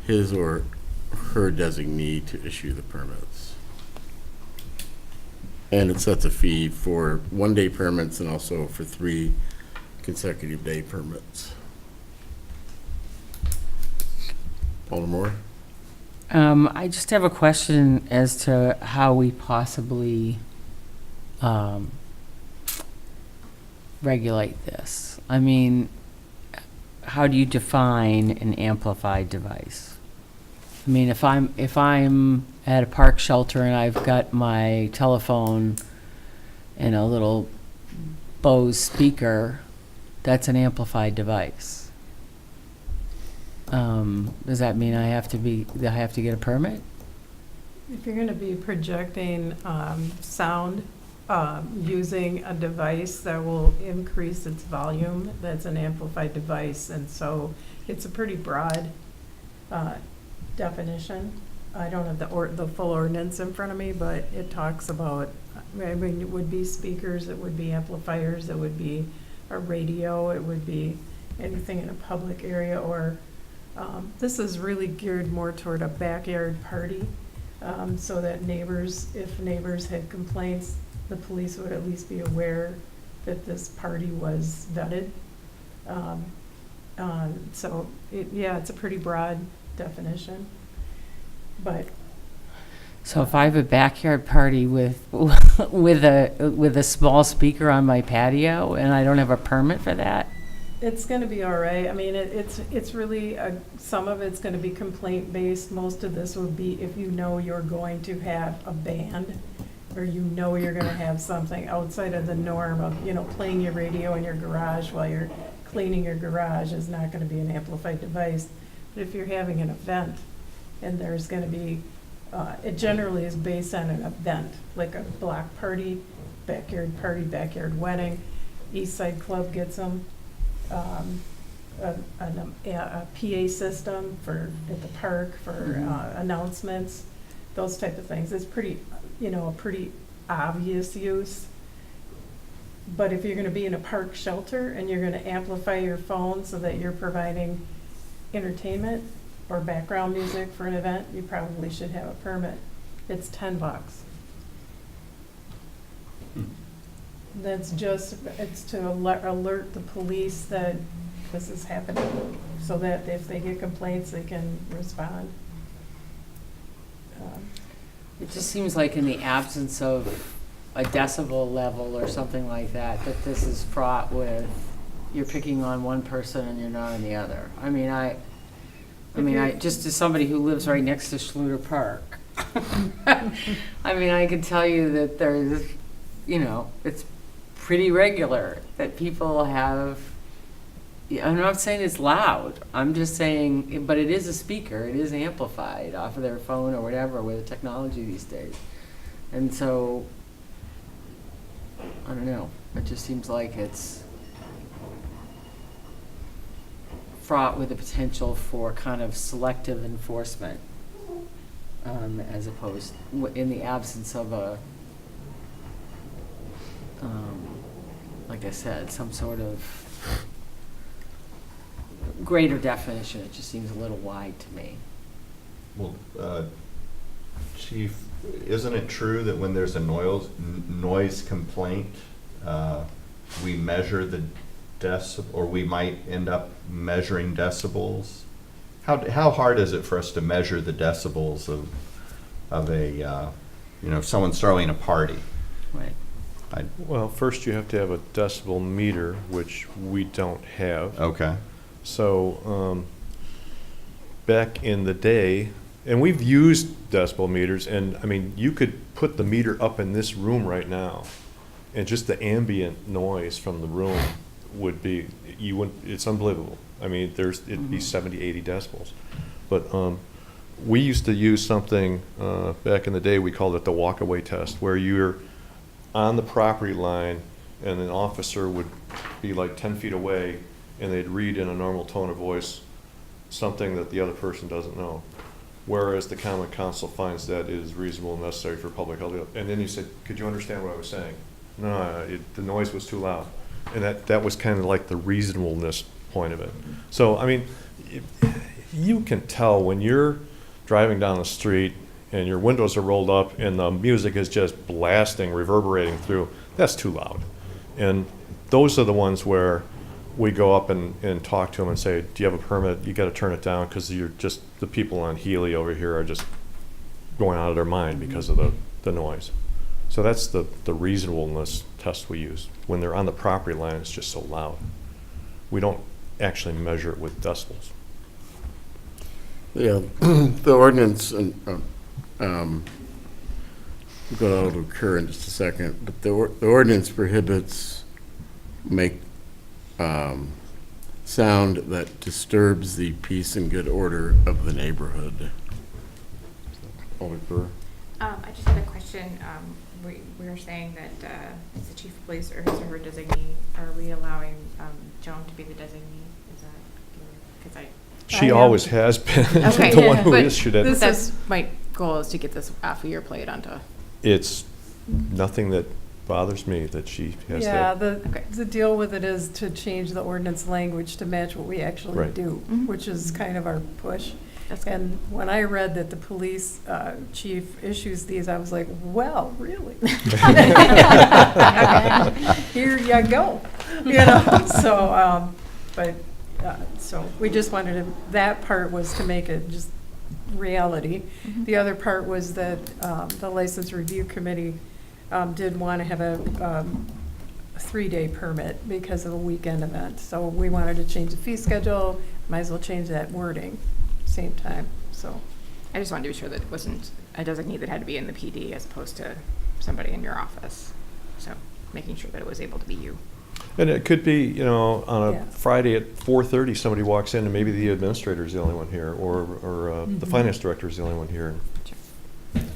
his or her designee to issue the permits. And it sets a fee for 1-day permits and also for 3 consecutive day permits. Aldermore? I just have a question as to how we possibly regulate this. I mean, how do you define an amplified device? I mean, if I'm at a park shelter and I've got my telephone and a little Bose speaker, that's an amplified device. Does that mean I have to get a permit? If you're gonna be projecting, sound, using a device that will increase its volume, that's an amplified device, and so it's a pretty broad, definition. I don't have the full ordinance in front of me, but it talks about, I mean, it would be speakers, it would be amplifiers, it would be a radio, it would be anything in a public area, or, this is really geared more toward a backyard party, so that neighbors, if neighbors had complaints, the police would at least be aware that this party was vetted. So, it's a pretty broad definition, but So if I have a backyard party with with a small speaker on my patio and I don't have a permit for that, it's gonna be all right. I mean, it's really, some of it's gonna be complaint-based. Most of this would be if you know you're going to have a band, or you know you're gonna have something outside of the norm of, playing your radio in your garage while you're cleaning your garage is not gonna be an amplified device. But if you're having an event, and there's gonna be, it generally is based on an event, like a block party, backyard wedding. East Side Club gets them. A PA system at the park for announcements, those type of things. It's pretty, a pretty obvious use. But if you're gonna be in a park shelter and you're gonna amplify your phone so that you're providing entertainment or background music for an event, you probably should have a permit. It's $10. That's just, it's to alert the police that this is happening, so that if they get complaints, they can respond. it just seems like in the absence of a decibel level or something like that, that this is fraught with, you're picking on one person and you're not on the other. I mean, I just as somebody who lives right next to Schluter Park, I mean, I can tell you that there's, it's pretty regular that people have, I'm not saying it's loud, I'm just saying, but it is a speaker, it is amplified off of their phone or whatever with the technology these days. And so, I don't know, it just seems like it's fraught with the potential for kind of selective enforcement, as opposed, in the absence of a, like I said, some sort of greater definition. It just seems a little wide to me. Well, Chief, isn't it true that when there's a noise complaint, we measure the or we might end up measuring decibels? How hard is it for us to measure the decibels of a if someone's throwing a party? Right. Well, first you have to have a decibel meter, which we don't have. Okay. So back in the day, and we've used decibel meters, and I mean, you could put the meter up in this room right now, and just the ambient noise from the room would be, it's unbelievable. I mean, it'd be 70, 80 decibels. But we used to use something back in the day, we called it the walk-away test, where you're on the property line and an officer would be like 10 feet away and they'd read in a normal tone of voice something that the other person doesn't know. Whereas the common council finds that is reasonable and necessary for public health. And then you said, could you understand what I was saying? No, the noise was too loud. And that was kind of like the reasonableness point of it. So, I mean, you can tell when you're driving down the street and your windows are rolled up and the music is just blasting, reverberating through, that's too loud. And those are the ones where we go up and talk to them and say, do you have a permit? You got to turn it down because the people on Healy over here are just going out of their mind because of the noise. So that's the reasonableness test we use. When they're on the property line, it's just so loud. We don't actually measure it with decibels. Yeah, the ordinance, and, go to occur in just a second, but the ordinance prohibits sound that disturbs the peace and good order of the neighborhood. Alder Brewer? I just had a question. We were saying that as the chief of police or his or her designee, are we allowing Joan to be the designee? Is that, because She am. always has been Okay. the one who But issued it. This that's is- my goal, is to get this off of your plate onto. It's nothing that bothers me that she has Yeah, that. Okay. the deal with it is to change the ordinance language to match what we actually Right. do, Mhm. which is kind of our push. That's good. And when I read that the police chief issues these, I was like, well, really? Here you go, you know, so, so we just wanted to, that part was to make it just reality. Mhm. The other part was that the License Review Committee did want to have a 3-day permit because of a weekend event. So we wanted to change the fee schedule, might as well change that wording, same time, so. I just wanted to be sure that it wasn't a designee that had to be in the PD as opposed to somebody in your office. So making sure that it was able to be you. And it could be, you know, on a Yeah. Friday at 4:30, somebody walks in and maybe the administrator's the only one here, or the Mhm. finance director's the only one here.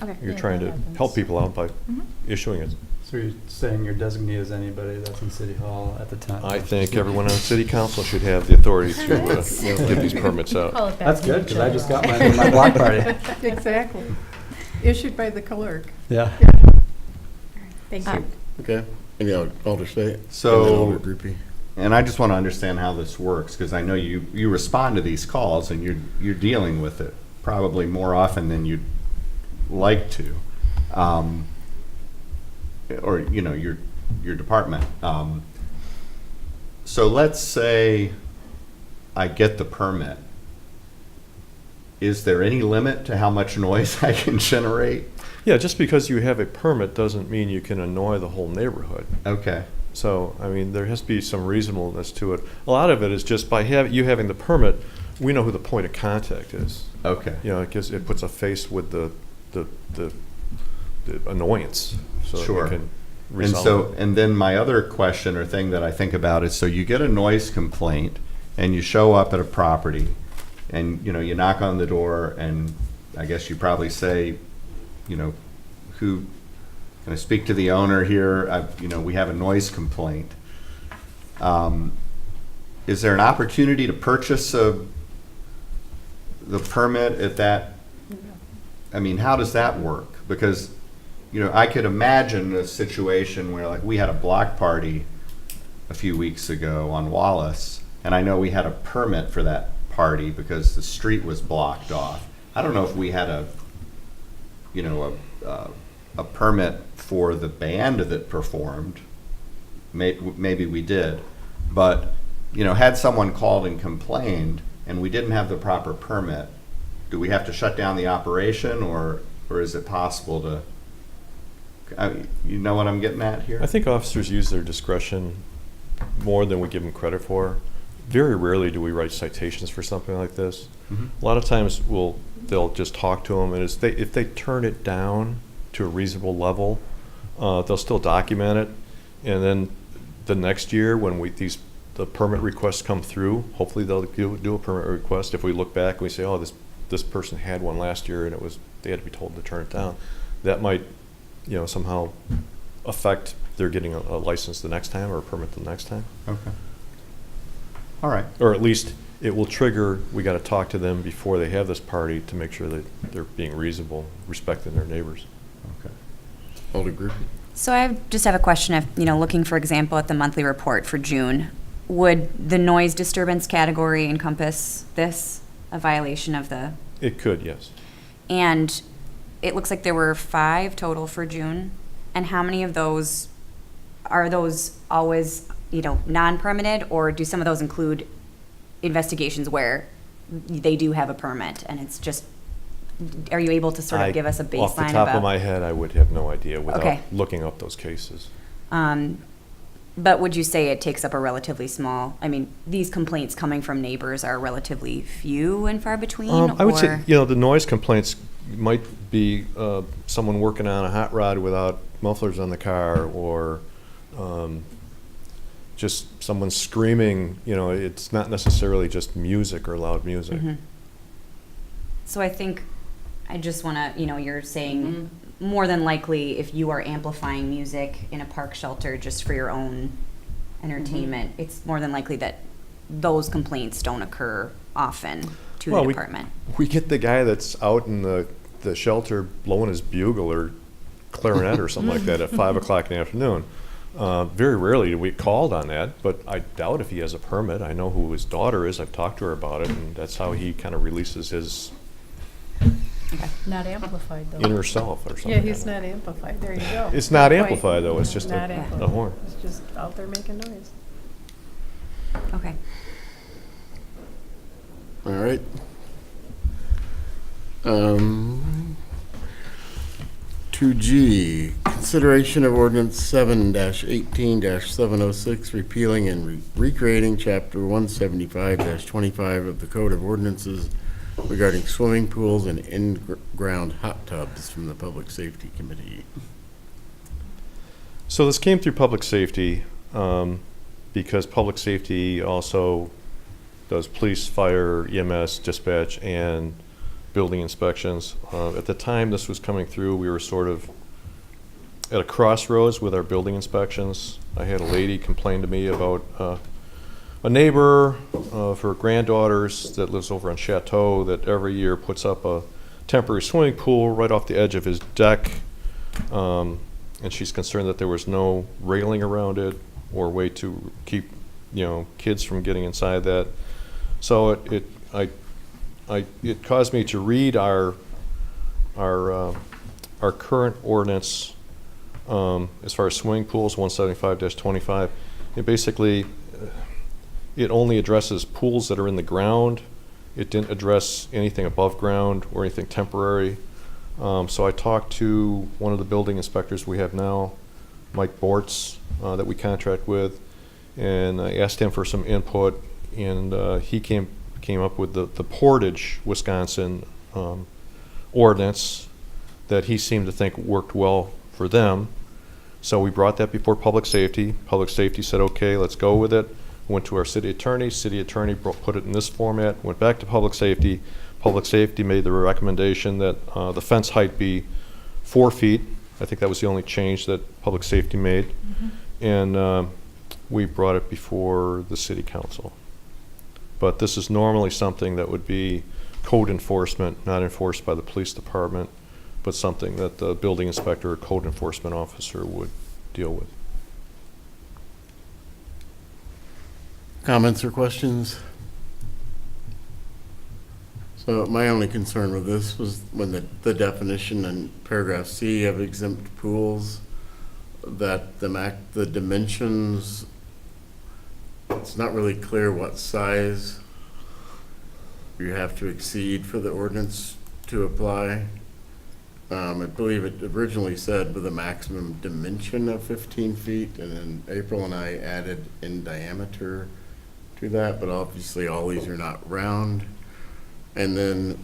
Okay. You're Yeah, trying that to happens. help people out by Mhm. issuing it. So you're saying your designee is anybody that's in City Hall at the time? I think everyone on city council should have the authority to give these permits out. Call it back That's to good, each because I other. just got my block party. Exactly. Issued by the clerk. Yeah. Thank Um, you. Okay, and Alder State? So- And then Alder Groupie. And I just want to understand how this works, because I know you respond to these calls and you're dealing with it probably more often than you'd like to. Or, you know, your department. So let's say I get the permit. Is there any limit to how much noise I can generate? Yeah, just because you have a permit doesn't mean you can annoy the whole neighborhood. Okay. So, I mean, there has to be some reasonableness to it. A lot of it is just by you having the permit, we know who the point of contact is. Okay. You know, it puts a face with the annoyance, so that Sure. we can And resolve so, it. and then my other question or thing that I think about is, so you get a noise complaint and you show up at a property and, you know, you knock on the door and I guess you probably say, you know, can I speak to the owner here? You know, we have a noise complaint. Is there an opportunity to purchase the permit at that? I mean, how does that work? Because, you know, I could imagine a situation where, like, we had a block party a few weeks ago on Wallace, and I know we had a permit for that party because the street was blocked off. I don't know if we had a permit for the band that performed. Maybe we did, but, you know, had someone called and complained and we didn't have the proper permit, do we have to shut down the operation, or is it possible to, you know what I'm getting at here? I think officers use their discretion more than we give them credit for. Very rarely do we write citations for something like this. Mhm. A lot of times they'll just talk to them, and if they turn it down to a reasonable level, they'll still document it. And then the next year, when the permit requests come through, hopefully they'll do a permit request. If we look back and we say, oh, this person had one last year and they had to be told to turn it down, that might, you know, somehow affect their getting a license the next time or a permit the next time. Okay. All right. Or at least it will trigger, we got to talk to them before they have this party to make sure that they're being reasonable, respecting their neighbors. Okay. Alder Groupie? So I just have a question. If, you know, looking, for example, at the monthly report for June, would the noise disturbance category encompass this, a violation of the? It could, yes. And it looks like there were 5 total for June. And how many of those, are those always, you know, non-permitted, or do some of those include investigations where they do have a permit and it's just, are you able to sort of give us a baseline Off the top about? of my head, I would have no idea without Okay. looking up those cases. But would you say it takes up a relatively small, I mean, these complaints coming from neighbors are relatively few and far between? I would say, or- you know, the noise complaints might be someone working on a hot rod without mufflers on the car, or just someone screaming. You know, it's not necessarily just music or loud music. Mhm. So I think, I just want to, you're saying more than likely if you are amplifying music in a park shelter just for your own entertainment, it's more than likely that those complaints don't occur often to Well, the we- department. We get the guy that's out in the shelter blowing his bugle or clarinet or something like that at 5 o'clock in the afternoon. Very rarely do we called on that, but I doubt if he has a permit. I know who his daughter is. I've talked to her about it, and that's how he kind of releases his Not amplified, though. inner self or something. Yeah, he's not amplified, there you go. It's not Good point. amplified, though. It's just Not a amplified. horn. It's just out there making noise. Okay. All right. 2G, consideration of ordinance 7-18-706, repealing and recreating chapter 175-25 of the Code of Ordinances regarding swimming pools and in-ground hot tubs from the Public Safety Committee. So this came through public safety, because public safety also does police, fire, EMS, dispatch, and building inspections. At the time this was coming through, we were sort of at a crossroads with our building inspections. I had a lady complain to me about a neighbor of her granddaughters that lives over on Chateau that every year puts up a temporary swimming pool right off the edge of his deck. And she's concerned that there was no railing around it or way to keep, kids from getting inside that. So it caused me to read our current ordinance as far as swimming pools, 175-25. It basically, it only addresses pools that are in the ground. It didn't address anything above ground or anything temporary. So I talked to one of the building inspectors we have now, Mike Bortz, that we contract with, and I asked him for some input, and he came up with the Portage, Wisconsin ordinance that he seemed to think worked well for them. So we brought that before Public Safety. Public Safety said, okay, let's go with it. Went to our city attorney. City attorney put it in this format. Went back to Public Safety. Public Safety made the recommendation that the fence height be 4 feet. I think that was the only change that Public Safety made. And we brought it before the City Council. But this is normally something that would be code enforcement, not enforced by the police department, but something that the building inspector or code enforcement officer would deal with. Comments or questions? So my only concern with this was when the definition in paragraph C of exempt pools, that the dimensions, it's not really clear what size you have to exceed for the ordinance to apply. I believe it originally said with a maximum dimension of 15 feet, and then April and I added in diameter to that, but obviously all these are not round. And then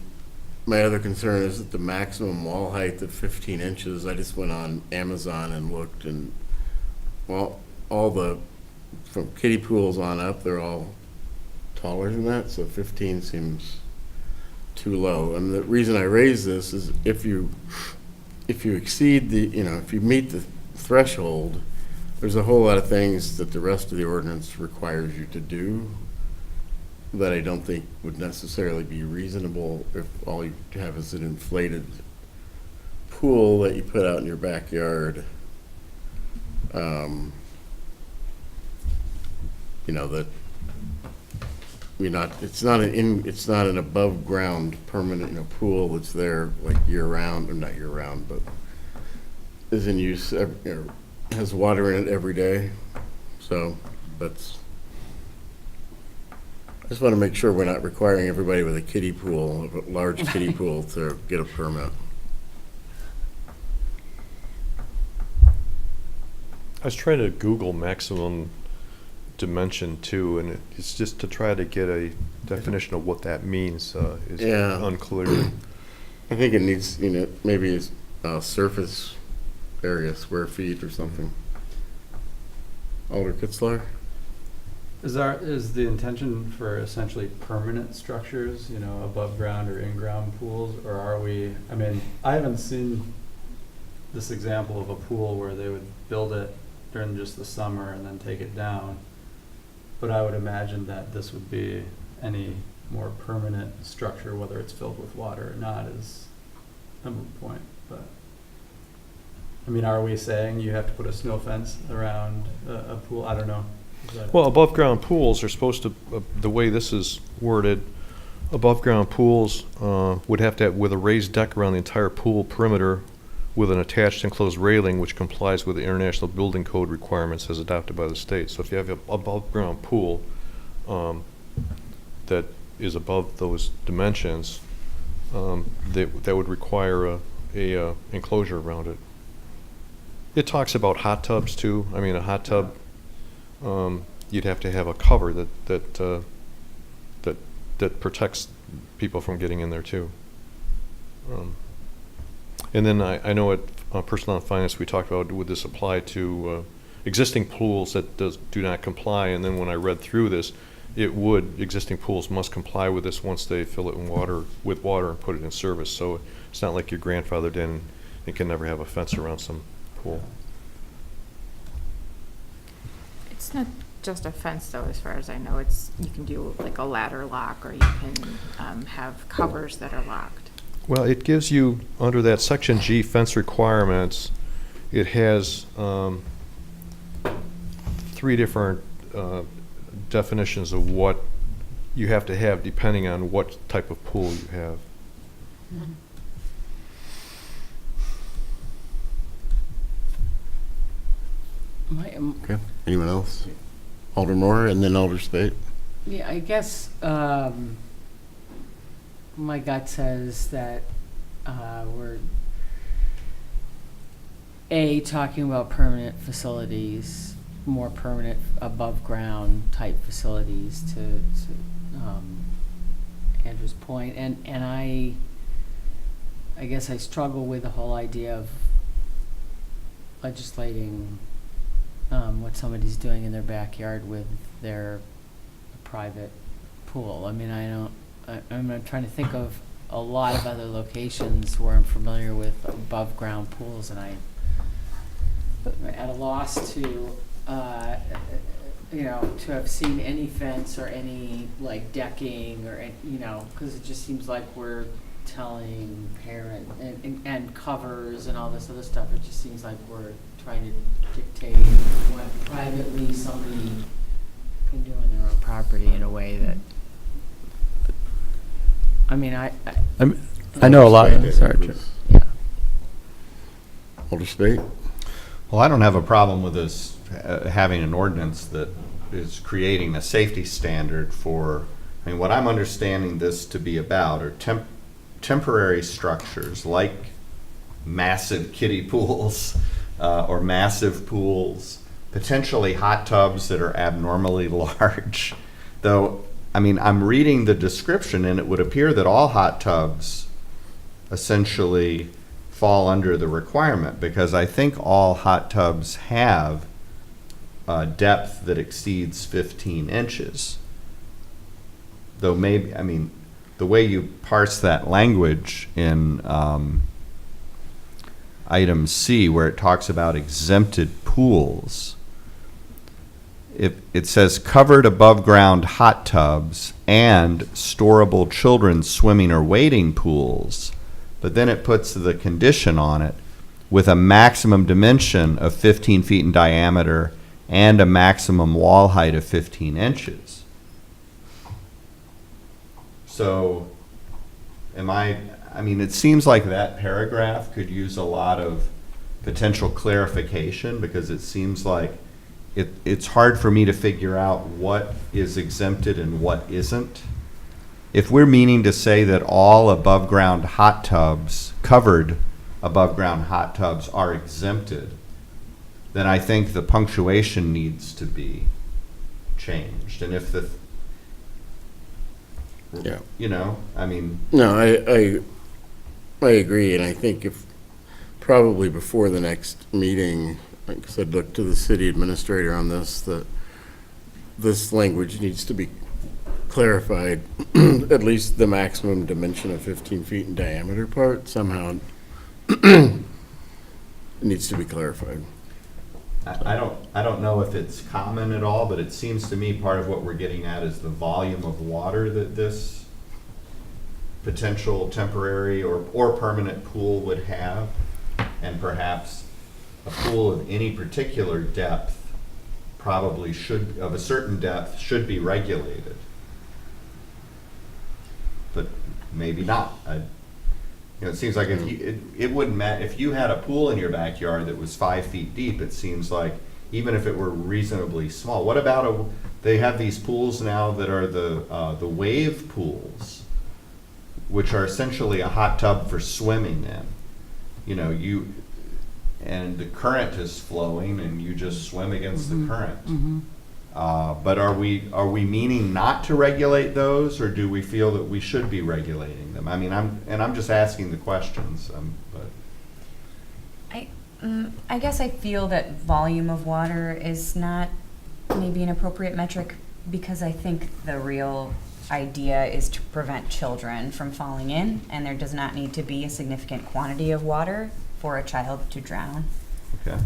my other concern is that the maximum wall height of 15 inches, I just went on Amazon and looked, and well, from kiddie pools on up, they're all taller than that, so 15 seems too low. And the reason I raise this is if you exceed if you meet the threshold, there's a whole lot of things that the rest of the ordinance requires you to do that I don't think would necessarily be reasonable if all you have is an inflated pool that you put out in your backyard. It's not an above ground permanent pool that's there like year round, or not year round, but is in use, has water in it every day. So I just want to make sure we're not requiring everybody with a kiddie pool, a large kiddie pool, to get a permit. I was trying to Google maximum dimension too, and it's just to try to get a definition of what that means is Yeah. unclear. I think it needs, maybe it's surface area, square feet or something. Alder Kitzler? Is the intention for essentially permanent structures, above ground or in-ground pools, or are we, I haven't seen this example of a pool where they would build it during just the summer and then take it down. But I would imagine that this would be any more permanent structure, whether it's filled with water or not, is a moot point. But are we saying you have to put a snow fence around a pool? I don't know. Well, above ground pools are supposed to, the way this is worded, above ground pools would have to have with a raised deck around the entire pool perimeter with an attached enclosed railing which complies with the International Building Code requirements as adopted by the state. So if you have an above ground pool that is above those dimensions, that would require a enclosure around it. It talks about hot tubs too. A hot tub, you'd have to have a cover that protects people from getting in there too. And then I know at Personnel and Finance we talked about, would this apply to existing pools that do not comply? And then when I read through this, it would. Existing pools must comply with this once they fill it with water and put it in service. So it's not like you're grandfathered in and can never have a fence around some pool. It's not just a fence though, as far as I know. You can do like a ladder lock, or you can have covers that are locked. Well, it gives you, under that Section G fence requirements, it has 3 different definitions of what you have to have depending on what type of pool you have. Okay. Anyone else? Alder Moore and then Alder Spate. Yeah, I guess my gut says that we're talking about permanent facilities, more permanent above ground type facilities to Andrew's point, and I guess I struggle with the whole idea of legislating what somebody's doing in their backyard with their private pool. I'm trying to think of a lot of other locations where I'm familiar with above ground pools, and I'm at a loss to have seen any fence or any decking or because it just seems like we're telling parent and covers and all this other stuff. It just seems like we're trying to dictate what privately somebody can do on their own property in a way that I know a lot. Sorry, Chair. Yeah. Alder Spate? Well, I don't have a problem with us having an ordinance that is creating a safety standard for, what I'm understanding this to be about are temporary structures like massive kiddie pools or massive pools, potentially hot tubs that are abnormally large. Though, I'm reading the description and it would appear that all hot tubs essentially fall under the requirement, because I think all hot tubs have a depth that exceeds 15 inches. Though maybe, the way you parse that language in item C, where it talks about exempted pools, it says covered above ground hot tubs and storable children's swimming or wading pools, but then it puts the condition on it with a maximum dimension of 15 feet in diameter and a maximum wall height of 15 inches. So it seems like that paragraph could use a lot of potential clarification, because it seems like it's hard for me to figure out what is exempted and what isn't. If we're meaning to say that all above ground hot tubs, covered above ground hot tubs, are exempted, then I think the punctuation needs to be changed. And if the, Yeah. you know, I mean, No, I agree, and I think if, probably before the next meeting, like I said, look to the city administrator on this, that this language needs to be clarified, at least the maximum dimension of 15 feet in diameter part somehow needs to be clarified. I don't know if it's common at all, but it seems to me part of what we're getting at is the volume of water that this potential temporary or permanent pool would have, and perhaps a pool of any particular depth probably should, of a certain depth, should be regulated. But maybe not. You know, it seems like if it wouldn't matter, if you had a pool in your backyard that was 5 feet deep, it seems like, even if it were reasonably small. What about they have these pools now that are the wave pools, which are essentially a hot tub for swimming in. You know, and the current is flowing and you just swim against the current. But are we meaning not to regulate those, or do we feel that we should be regulating them? I mean, I'm just asking the questions, but. I guess I feel that volume of water is not maybe an appropriate metric, because I think the real idea is to prevent children from falling in, and there does not need to be a significant quantity of water for a child to drown. Okay.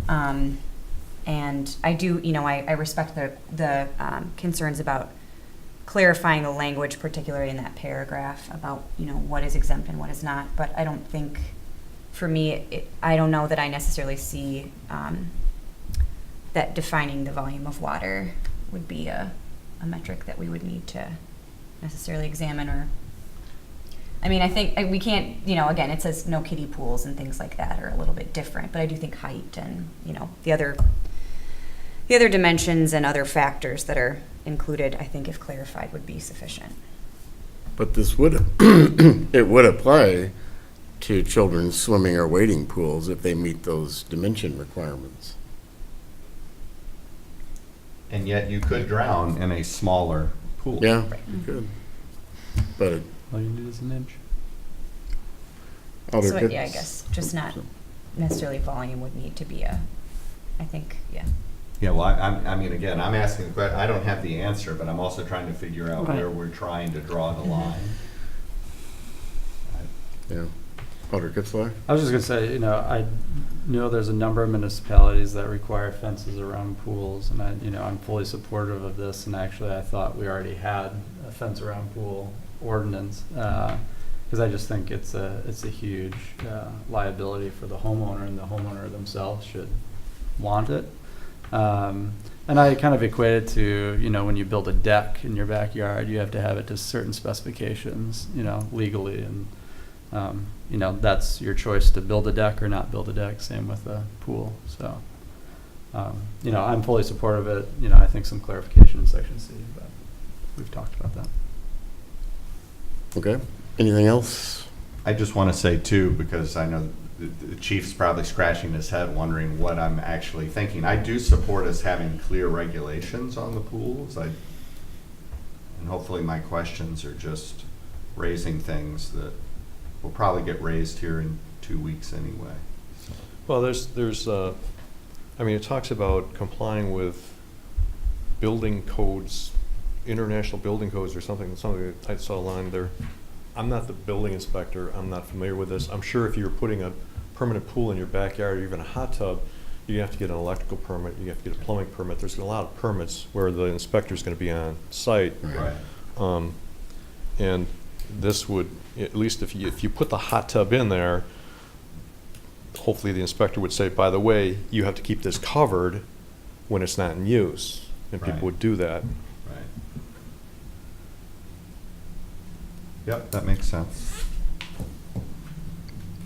And I do, I respect the concerns about clarifying the language, particularly in that paragraph about, what is exempt and what is not. But I don't think, for me, I don't know that I necessarily see that defining the volume of water would be a metric that we would need to necessarily examine. Or, I mean, I think we can't, again, it says no kiddie pools and things like that are a little bit different, but I do think height and, the other dimensions and other factors that are included, I think if clarified, would be sufficient. But this would, it would apply to children's swimming or wading pools if they meet those dimension requirements. And yet you could drown in a smaller pool. Yeah, you could. But All you need is an inch. other So, kids- yeah, I guess just not necessarily volume would need to be I think, yeah. Yeah, well, I mean, again, I'm asking the question, I don't have the answer, but I'm also trying to figure out Right. where we're trying to draw the line. Yeah. Alder Kitzler? I was just gonna say, I know there's a number of municipalities that require fences around pools, and I'm fully supportive of this, and actually I thought we already had a fence around pool ordinance, because I just think it's a huge liability for the homeowner, and the homeowner themselves should want it. And I kind of equate it to, when you build a deck in your backyard, you have to have it to certain specifications, legally, and that's your choice to build a deck or not build a deck. Same with a pool. So, I'm fully supportive of it. I think some clarification in section C, but we've talked about that. Okay. Anything else? I just want to say too, because I know the chief's probably scratching his head wondering what I'm actually thinking. I do support us having clear regulations on the pools. And hopefully my questions are just raising things that will probably get raised here in 2 weeks anyway. Well, there's it talks about complying with building codes, international building codes or something I saw a line there. I'm not the building inspector, I'm not familiar with this. I'm sure if you're putting a permanent pool in your backyard or even a hot tub, you have to get an electrical permit, you have to get a plumbing permit. There's a lot of permits where the inspector's gonna be on site. Right. And this would, at least if you put the hot tub in there, hopefully the inspector would say, by the way, you have to keep this covered when it's not in use, and Right. people would do that. Right. Yep, that makes sense.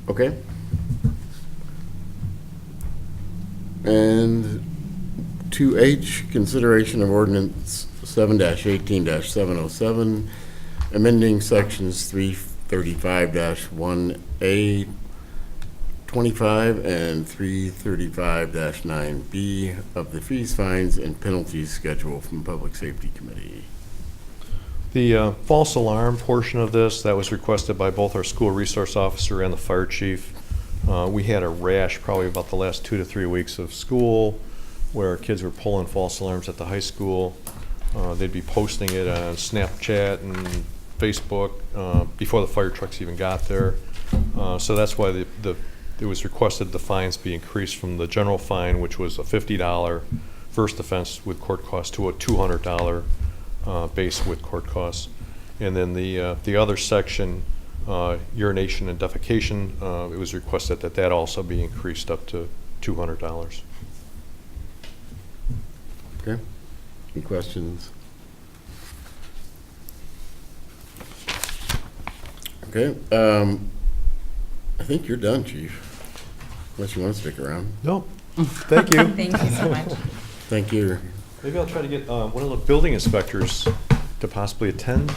Okay. And 2H, consideration of ordinance 7-18-707, amending sections 335-1A 25 and 335-9B of the fees, fines, and penalties schedule from Public Safety Committee. The false alarm portion of this, that was requested by both our school resource officer and the fire chief. We had a rash probably about the last 2 to 3 weeks of school where kids were pulling false alarms at the high school. They'd be posting it on Snapchat and Facebook before the fire trucks even got there. So that's why it was requested the fines be increased from the general fine, which was a $50 first offense with court costs, to a $200 base with court costs. And then the other section, urination and defecation, it was requested that also be increased up to $200. Okay. Any questions? Okay. I think you're done, Chief. Unless you want to stick around. No, thank you. Thank you so much. Thank you. Maybe I'll try to get one of the building inspectors to possibly attend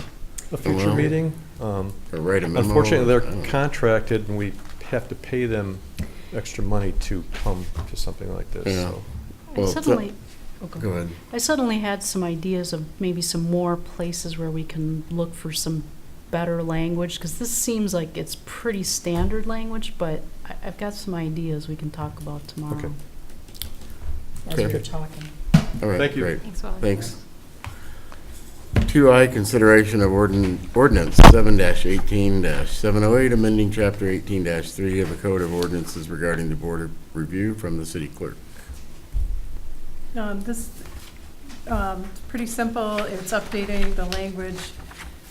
a future Well, meeting. Or write a memo. Unfortunately, I they're don't know. contracted, and we have to pay them extra money to come to something like this. Yeah. So. Well, Go Go ahead. I suddenly had some ideas of maybe some more places where we can look for some better language, because this seems like it's pretty standard language, but I've got some ideas we can talk about tomorrow. Okay. As Okay. we're talking. All right, Thank you. great. Thanks, Wally. Thanks. 2I, consideration of ordinance 7-18-708, amending chapter 18-3 of the Code of Ordinances regarding the board of review from the city clerk. This, it's pretty simple. It's updating the language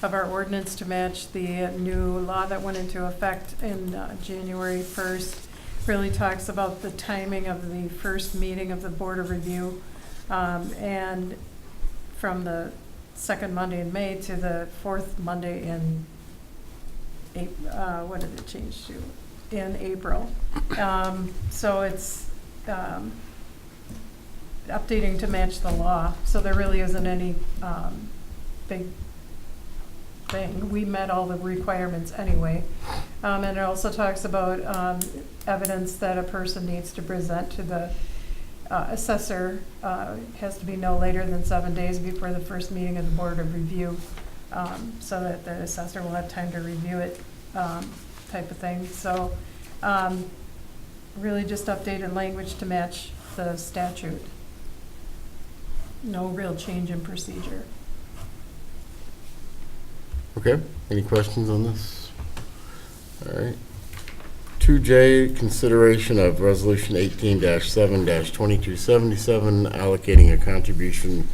of our ordinance to match the new law that went into effect in January 1st. Really talks about the timing of the first meeting of the Board of Review, and from the second Monday in May to the fourth Monday in what did it change to? In April. So it's updating to match the law, so there really isn't any big thing. We met all the requirements anyway. And it also talks about evidence that a person needs to present to the assessor, has to be no later than 7 days before the first meeting of the Board of Review, so that the assessor will have time to review it, type of thing. So really just updated language to match the statute. No real change in procedure. Okay, any questions on this? All right. 2J, consideration of resolution 18-7-2277, allocating a contribution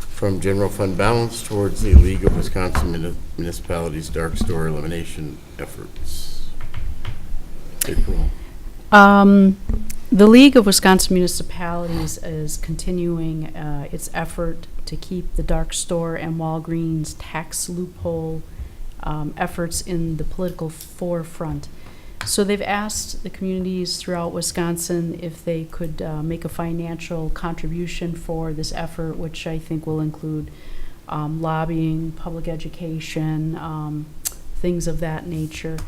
from general fund balance towards the League of Wisconsin Municipalities Dark Store elimination efforts. April. The League of Wisconsin Municipalities is continuing its effort to keep the dark store and Walgreens tax loophole efforts in the political forefront. So they've asked the communities throughout Wisconsin if they could make a financial contribution for this effort, which I think will include lobbying, public education, things of that nature.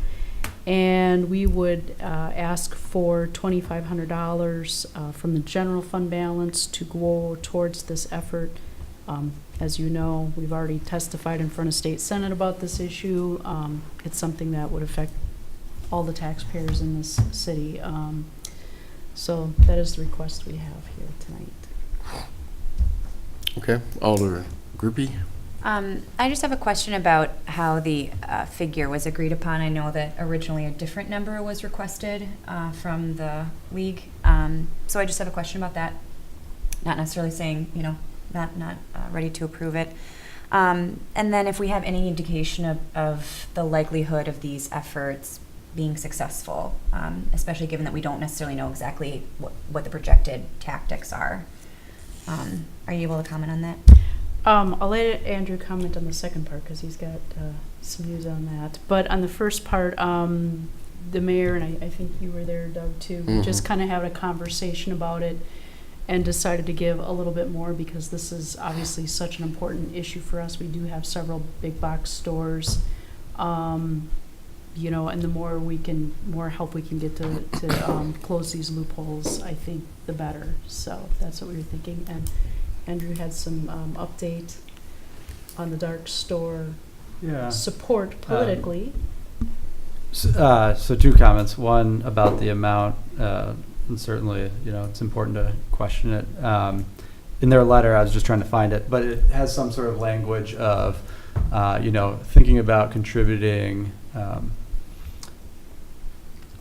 And we would ask for $2,500 from the general fund balance to go towards this effort. As you know, we've already testified in front of State Senate about this issue. It's something that would affect all the taxpayers in this city. So that is the request we have here tonight. Okay, Alder Groupie. I just have a question about how the figure was agreed upon. I know that originally a different number was requested from the league. So I just have a question about that. Not necessarily saying, not ready to approve it. And then if we have any indication of the likelihood of these efforts being successful, especially given that we don't necessarily know exactly what the projected tactics are. Are you able to comment on that? I'll let Andrew comment on the second part because he's got some views on that. But on the first part, the mayor, and I think you were there, Doug, too, just kind of had a conversation about it and decided to give a little bit more because this is obviously such an important issue for us. We do have several big box stores you know, and the more help we can get to close these loopholes, I think the better. So that's what we were thinking. And Andrew had some update on the dark store Yeah. support politically. So two comments. One about the amount, and certainly, you know, it's important to question it. In their letter, I was just trying to find it, but it has some sort of language of, you know, thinking about contributing.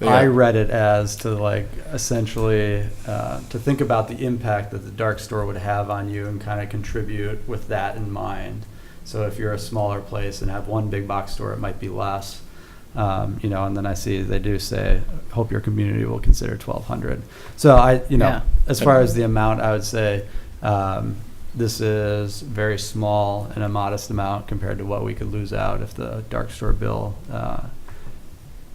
I read it as to like essentially to think about the impact that the dark store would have on you and kind of contribute with that in mind. So if you're a smaller place and have one big box store, it might be less. You know, and then I see they do say, hope your community will consider 1,200. So Yeah. as far as the amount, I would say this is very small and a modest amount compared to what we could lose out if the dark store bill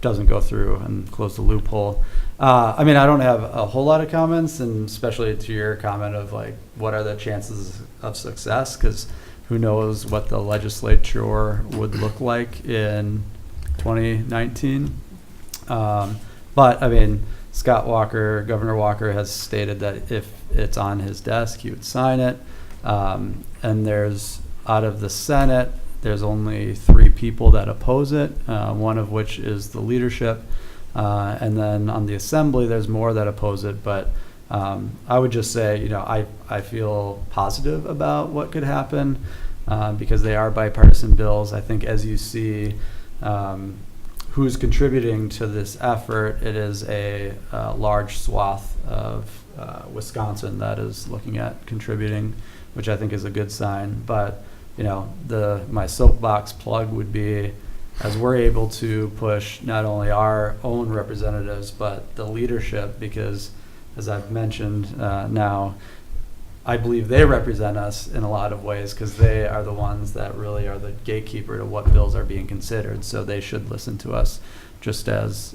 doesn't go through and close the loophole. I mean, I don't have a whole lot of comments, and especially to your comment of like, what are the chances of success? Because who knows what the legislature would look like in 2019. But I mean, Governor Walker has stated that if it's on his desk, he would sign it. And there's, out of the Senate, there's only 3 people that oppose it, one of which is the leadership. And then on the Assembly, there's more that oppose it. But I would just say, you know, I feel positive about what could happen because they are bipartisan bills. I think as you see who's contributing to this effort, it is a large swath of Wisconsin that is looking at contributing, which I think is a good sign. But you know, my soapbox plug would be, as we're able to push not only our own representatives but the leadership, because as I've mentioned now, I believe they represent us in a lot of ways because they are the ones that really are the gatekeeper to what bills are being considered. So they should listen to us just as,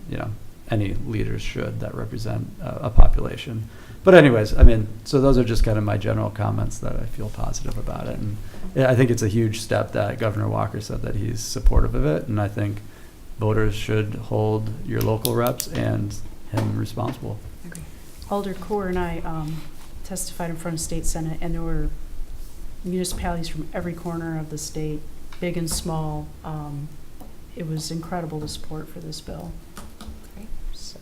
you know, any leaders should that represent a population. But anyways, I mean, so those are just kind of my general comments that I feel positive about it. And I think it's a huge step that Governor Walker said that he's supportive of it. And I think voters should hold your local reps and him responsible. Alder Kaur and I testified in front of State Senate, and there were municipalities from every corner of the state, big and small. It was incredible, the support for this bill. So.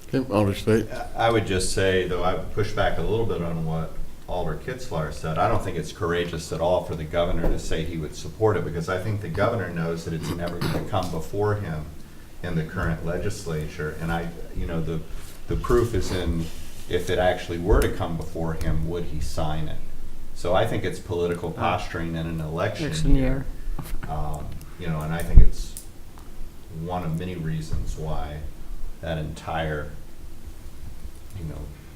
Okay, Alder Slate. I would just say, though, I would push back a little bit on what Alder Kitzler said. I don't think it's courageous at all for the governor to say he would support it, because I think the governor knows that it's never going to come before him in the current legislature. And the proof is in, if it actually were to come before him, would he sign it? So I think it's political posturing in an election year. And I think it's one of many reasons why that entire,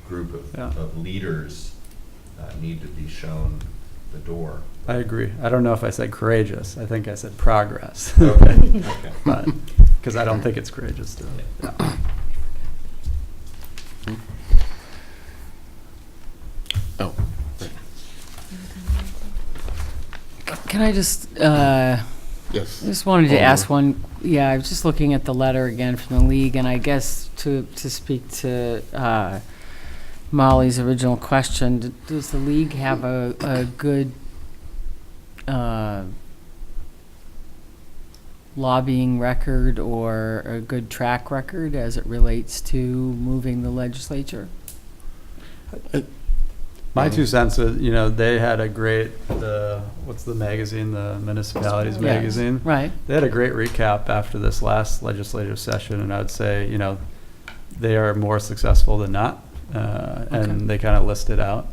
group of leaders need to be shown the door. I agree. I don't know if I said courageous. I think I said progress. Okay. But because I don't think it's courageous to. Yeah. Oh. Can I just, Yes. I just wanted to Alder. ask one, yeah, I was just looking at the letter again from the league, and I guess to speak to Molly's original question, does the league have a good lobbying record or a good track record as it relates to moving the legislature? My 2 cents is, they had a great, what's the magazine, the Municipalities Yeah. magazine? Right. They had a great recap after this last legislative session, and I would say, they are more successful than not, and they kind of listed out.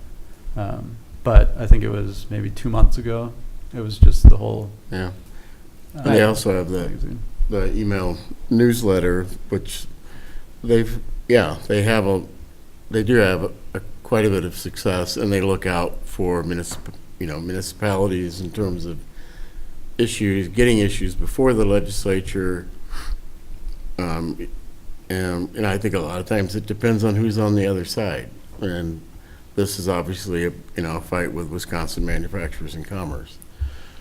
But I think it was maybe 2 months ago. It was just the whole. Yeah. And they also have magazine. the email newsletter, which they do have quite a bit of success, and they look out for municipalities in terms of getting issues before the legislature. And I think a lot of times it depends on who's on the other side. And this is obviously a fight with Wisconsin Manufacturers and Commerce.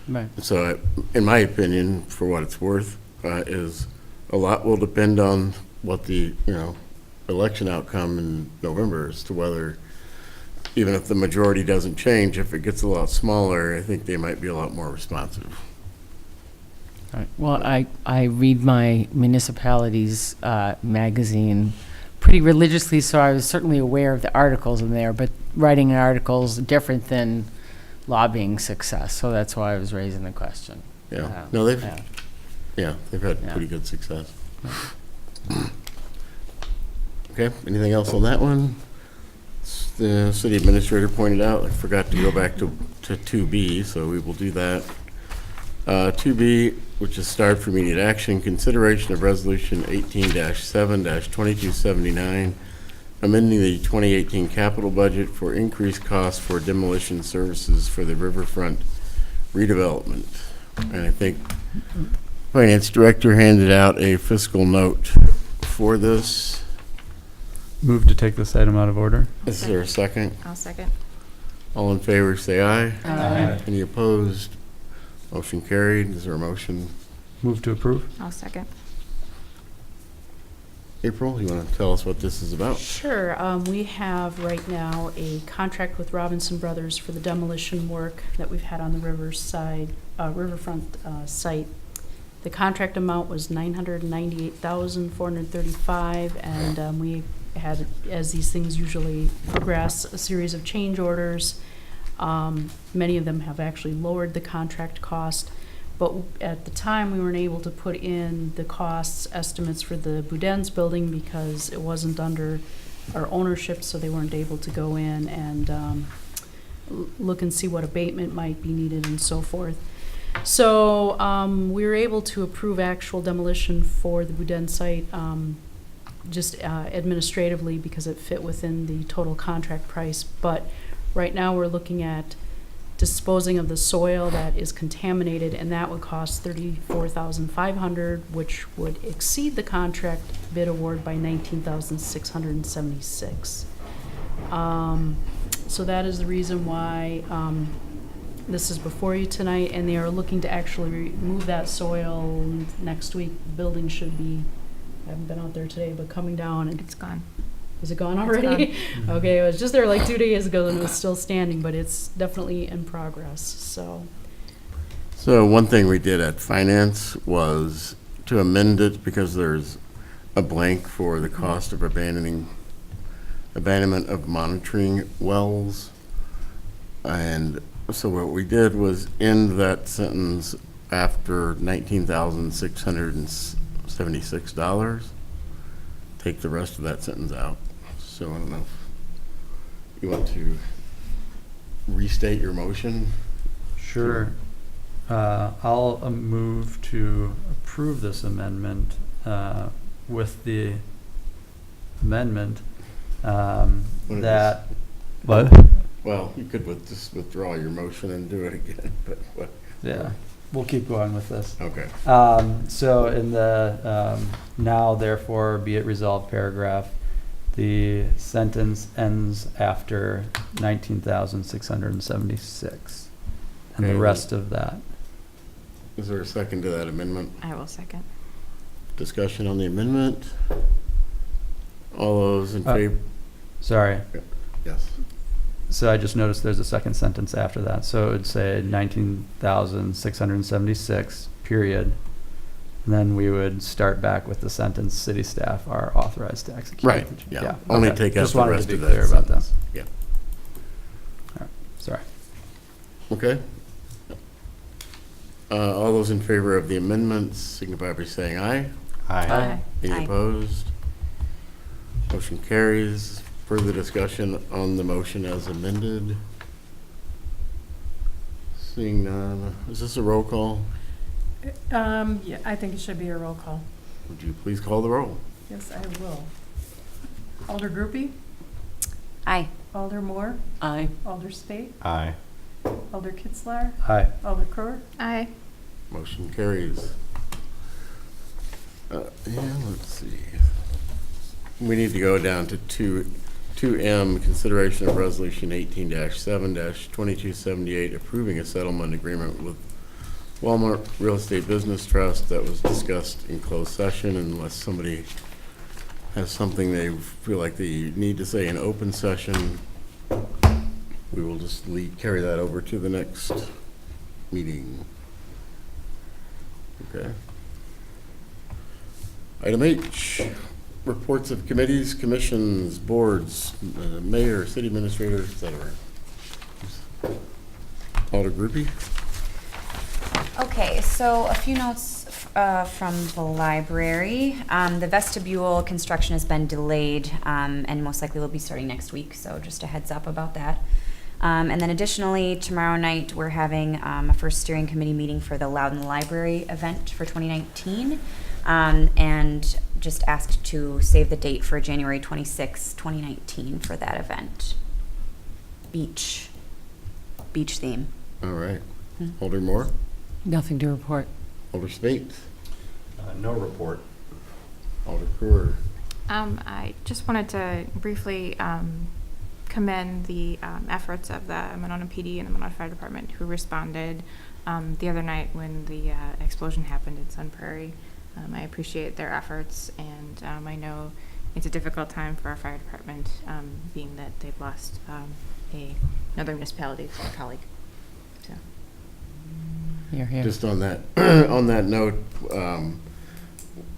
Right. So, in my opinion, for what it's worth, is a lot will depend on what the, election outcome in November as to whether, even if the majority doesn't change, if it gets a lot smaller, I think they might be a lot more responsive. All right. Well, I read my municipality's magazine pretty religiously, so I was certainly aware of the articles in there, but writing an article is different than lobbying success, so that's why I was raising the question. Yeah, no, they've Yeah. had Yeah. pretty good success. Okay, anything else on that one? The city administrator pointed out, I forgot to go back to 2B, so we will do that. 2B, which is start for immediate action, consideration of resolution 18-7-2279, amending the 2018 capital budget for increased costs for demolition services for the riverfront redevelopment. And I think Finance Director handed out a fiscal note for this. Move to take this item out of order. Is there a second? I'll second. All in favor, say aye. Aye. Any opposed? Motion carried. Is there a motion? Move to approve. I'll second. April, you want to tell us what this is about? Sure. We have right now a contract with Robinson Brothers for the demolition work that we've had on the riverfront site. The contract amount was $998,435, and we had, as these things usually progress, a series of change orders. Many of them have actually lowered the contract cost, but at the time we weren't able to put in the costs estimates for the Boudin's building because it wasn't under our ownership, so they weren't able to go in and look and see what abatement might be needed and so forth. So we were able to approve actual demolition for the Boudin site just administratively because it fit within the total contract price. But right now we're looking at disposing of the soil that is contaminated, and that would cost $34,500, which would exceed the contract bid award by $19,676. So that is the reason why this is before you tonight, and they are looking to actually remove that soil next week. The building should be, I haven't been out there today, but coming down. And It's gone. is it gone already? Okay, it was just there like 2 days ago and it was still standing, but it's definitely in progress, so. So one thing we did at finance was to amend it because there's a blank for the cost of abandonment of monitoring wells. And so what we did was end that sentence after $19,676. Take the rest of that sentence out. So I don't know if you want to restate your motion. Sure. I'll move to approve this amendment with the amendment that. What? Well, you could just withdraw your motion and do it again, but what? Yeah, we'll keep going with this. Okay. So in the now therefore be it resolved paragraph, the sentence ends after 19,676, and the Okay. rest of that. Is there a second to that amendment? I will second. Discussion on the amendment? All those in favor? Sorry. Yes. So I just noticed there's a second sentence after that. So it would say 19,676, period. And then we would start back with the sentence, city staff are authorized to execute. Right, yeah. Only okay. take out Just the wanted rest to of be that clear about that. sentence. Yeah. All right. Sorry. Okay. All those in favor of the amendments signify by saying aye. Aye. Any Aye. opposed? Motion carries. Further discussion on the motion as amended? Seeing none. Is this a roll call? Yeah, I think it should be a roll call. Would you please call the roll? Yes, I will. Alder Groupie, Aye. Alder Moore, Aye. Alder Spate, Aye. Alder Kitzler, Aye. Alder Kroer. Aye. Motion carries. Yeah, let's see. We need to go down to 2M, consideration of resolution 18-7-2278, approving a settlement agreement with Walmart Real Estate Business Trust that was discussed in closed session, unless somebody has something they feel like they need to say in open session, we will just carry that over to the next meeting. Okay. Item H, reports of committees, commissions, boards, mayor, city administrator, et cetera. Alder Groupie? Okay, so a few notes from the library. The vestibule construction has been delayed and most likely will be starting next week, so just a heads up about that. And then additionally, tomorrow night we're having a first steering committee meeting for the Loudon Library event for 2019. And just asked to save the date for January 26, 2019 for that event. Beach theme. All right. Alder Moore? Nothing to report. Alder Spate? No report. Alder Brewer? I just wanted to briefly commend the efforts of the Monona PD and the Monona Fire Department who responded the other night when the explosion happened in Sun Prairie. I appreciate their efforts, and I know it's a difficult time for our fire department, being that they've lost another municipality for a colleague. So. Here. Just on that, on that note,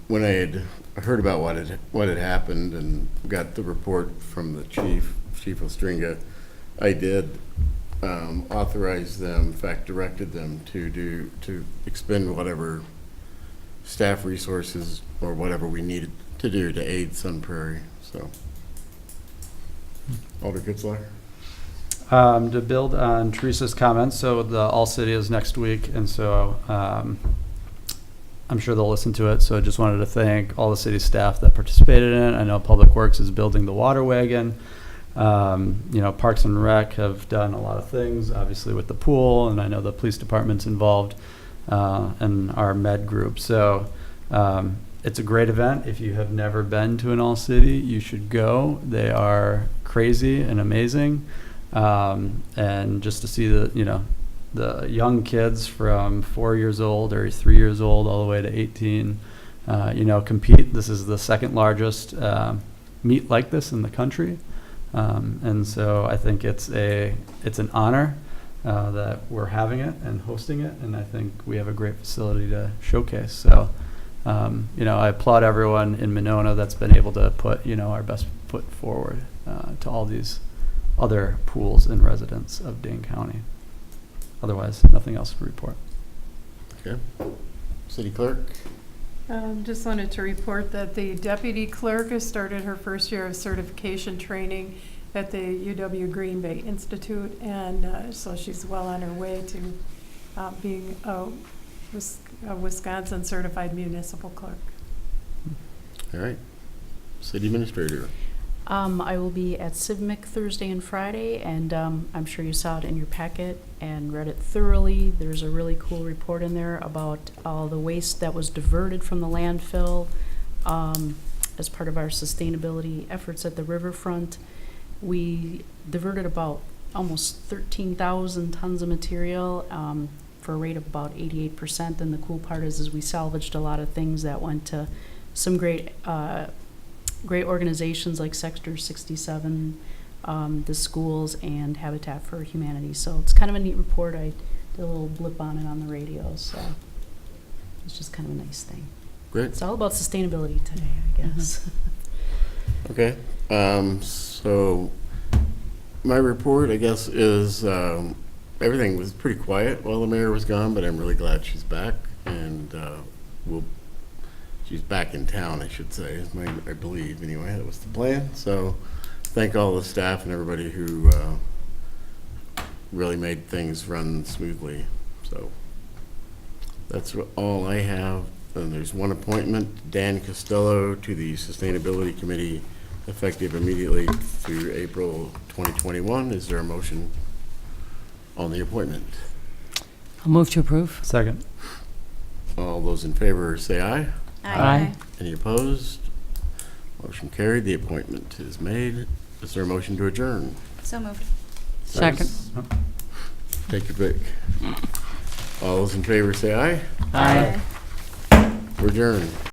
when I had heard about what had happened and got the report from the Chief Ostringa, I did authorize them, in fact, directed them to expend whatever staff resources or whatever we needed to do to aid Sun Prairie. So, Alder Kitzler? To build on Teresa's comments, so the All City is next week, and so I'm sure they'll listen to it. So I just wanted to thank all the city staff that participated in it. I know Public Works is building the water wagon. Parks and Rec have done a lot of things, obviously with the pool, and I know the police department's involved and our med group. So it's a great event. If you have never been to an All City, you should go. They are crazy and amazing. And just to see the young kids from 4 years old or 3 years old all the way to 18, compete. This is the second largest meet like this in the country. And so I think it's an honor that we're having it and hosting it, and I think we have a great facility to showcase. So, I applaud everyone in Monona that's been able to put, our best foot forward to all these other pools and residents of Dane County. Otherwise, nothing else to report. Okay. City Clerk? Just wanted to report that the deputy clerk has started her first year of certification training at the UW Green Bay Institute, and so she's well on her way to being a Wisconsin certified municipal clerk. All right. City Administrator? I will be at CIVMIC Thursday and Friday, and I'm sure you saw it in your packet and read it thoroughly. There's a really cool report in there about all the waste that was diverted from the landfill as part of our sustainability efforts at the riverfront. We diverted about almost 13,000 tons of material for a rate of about 88%, and the cool part is we salvaged a lot of things that went to some great organizations like Sector 67, the schools, and Habitat for Humanity. So it's kind of a neat report. I did a little blip on it on the radio, so it's just kind of a nice thing. Great. It's all about sustainability today, I guess. Okay. So my report, I guess, is everything was pretty quiet while the mayor was gone, but I'm really glad she's back, and she's back in town, I should say, I believe, anyway. That was the plan. So thank all the staff and everybody who really made things run smoothly. So that's all I have. And there's one appointment, Dan Costello, to the Sustainability Committee, effective immediately through April 2021. Is there a motion on the appointment? I'll move to approve. Second. All those in favor say aye. Aye. Any opposed? Motion carried. The appointment is made. Is there a motion to adjourn? So moved. Second. Take your pick. All those in favor say aye. Aye. We're adjourned.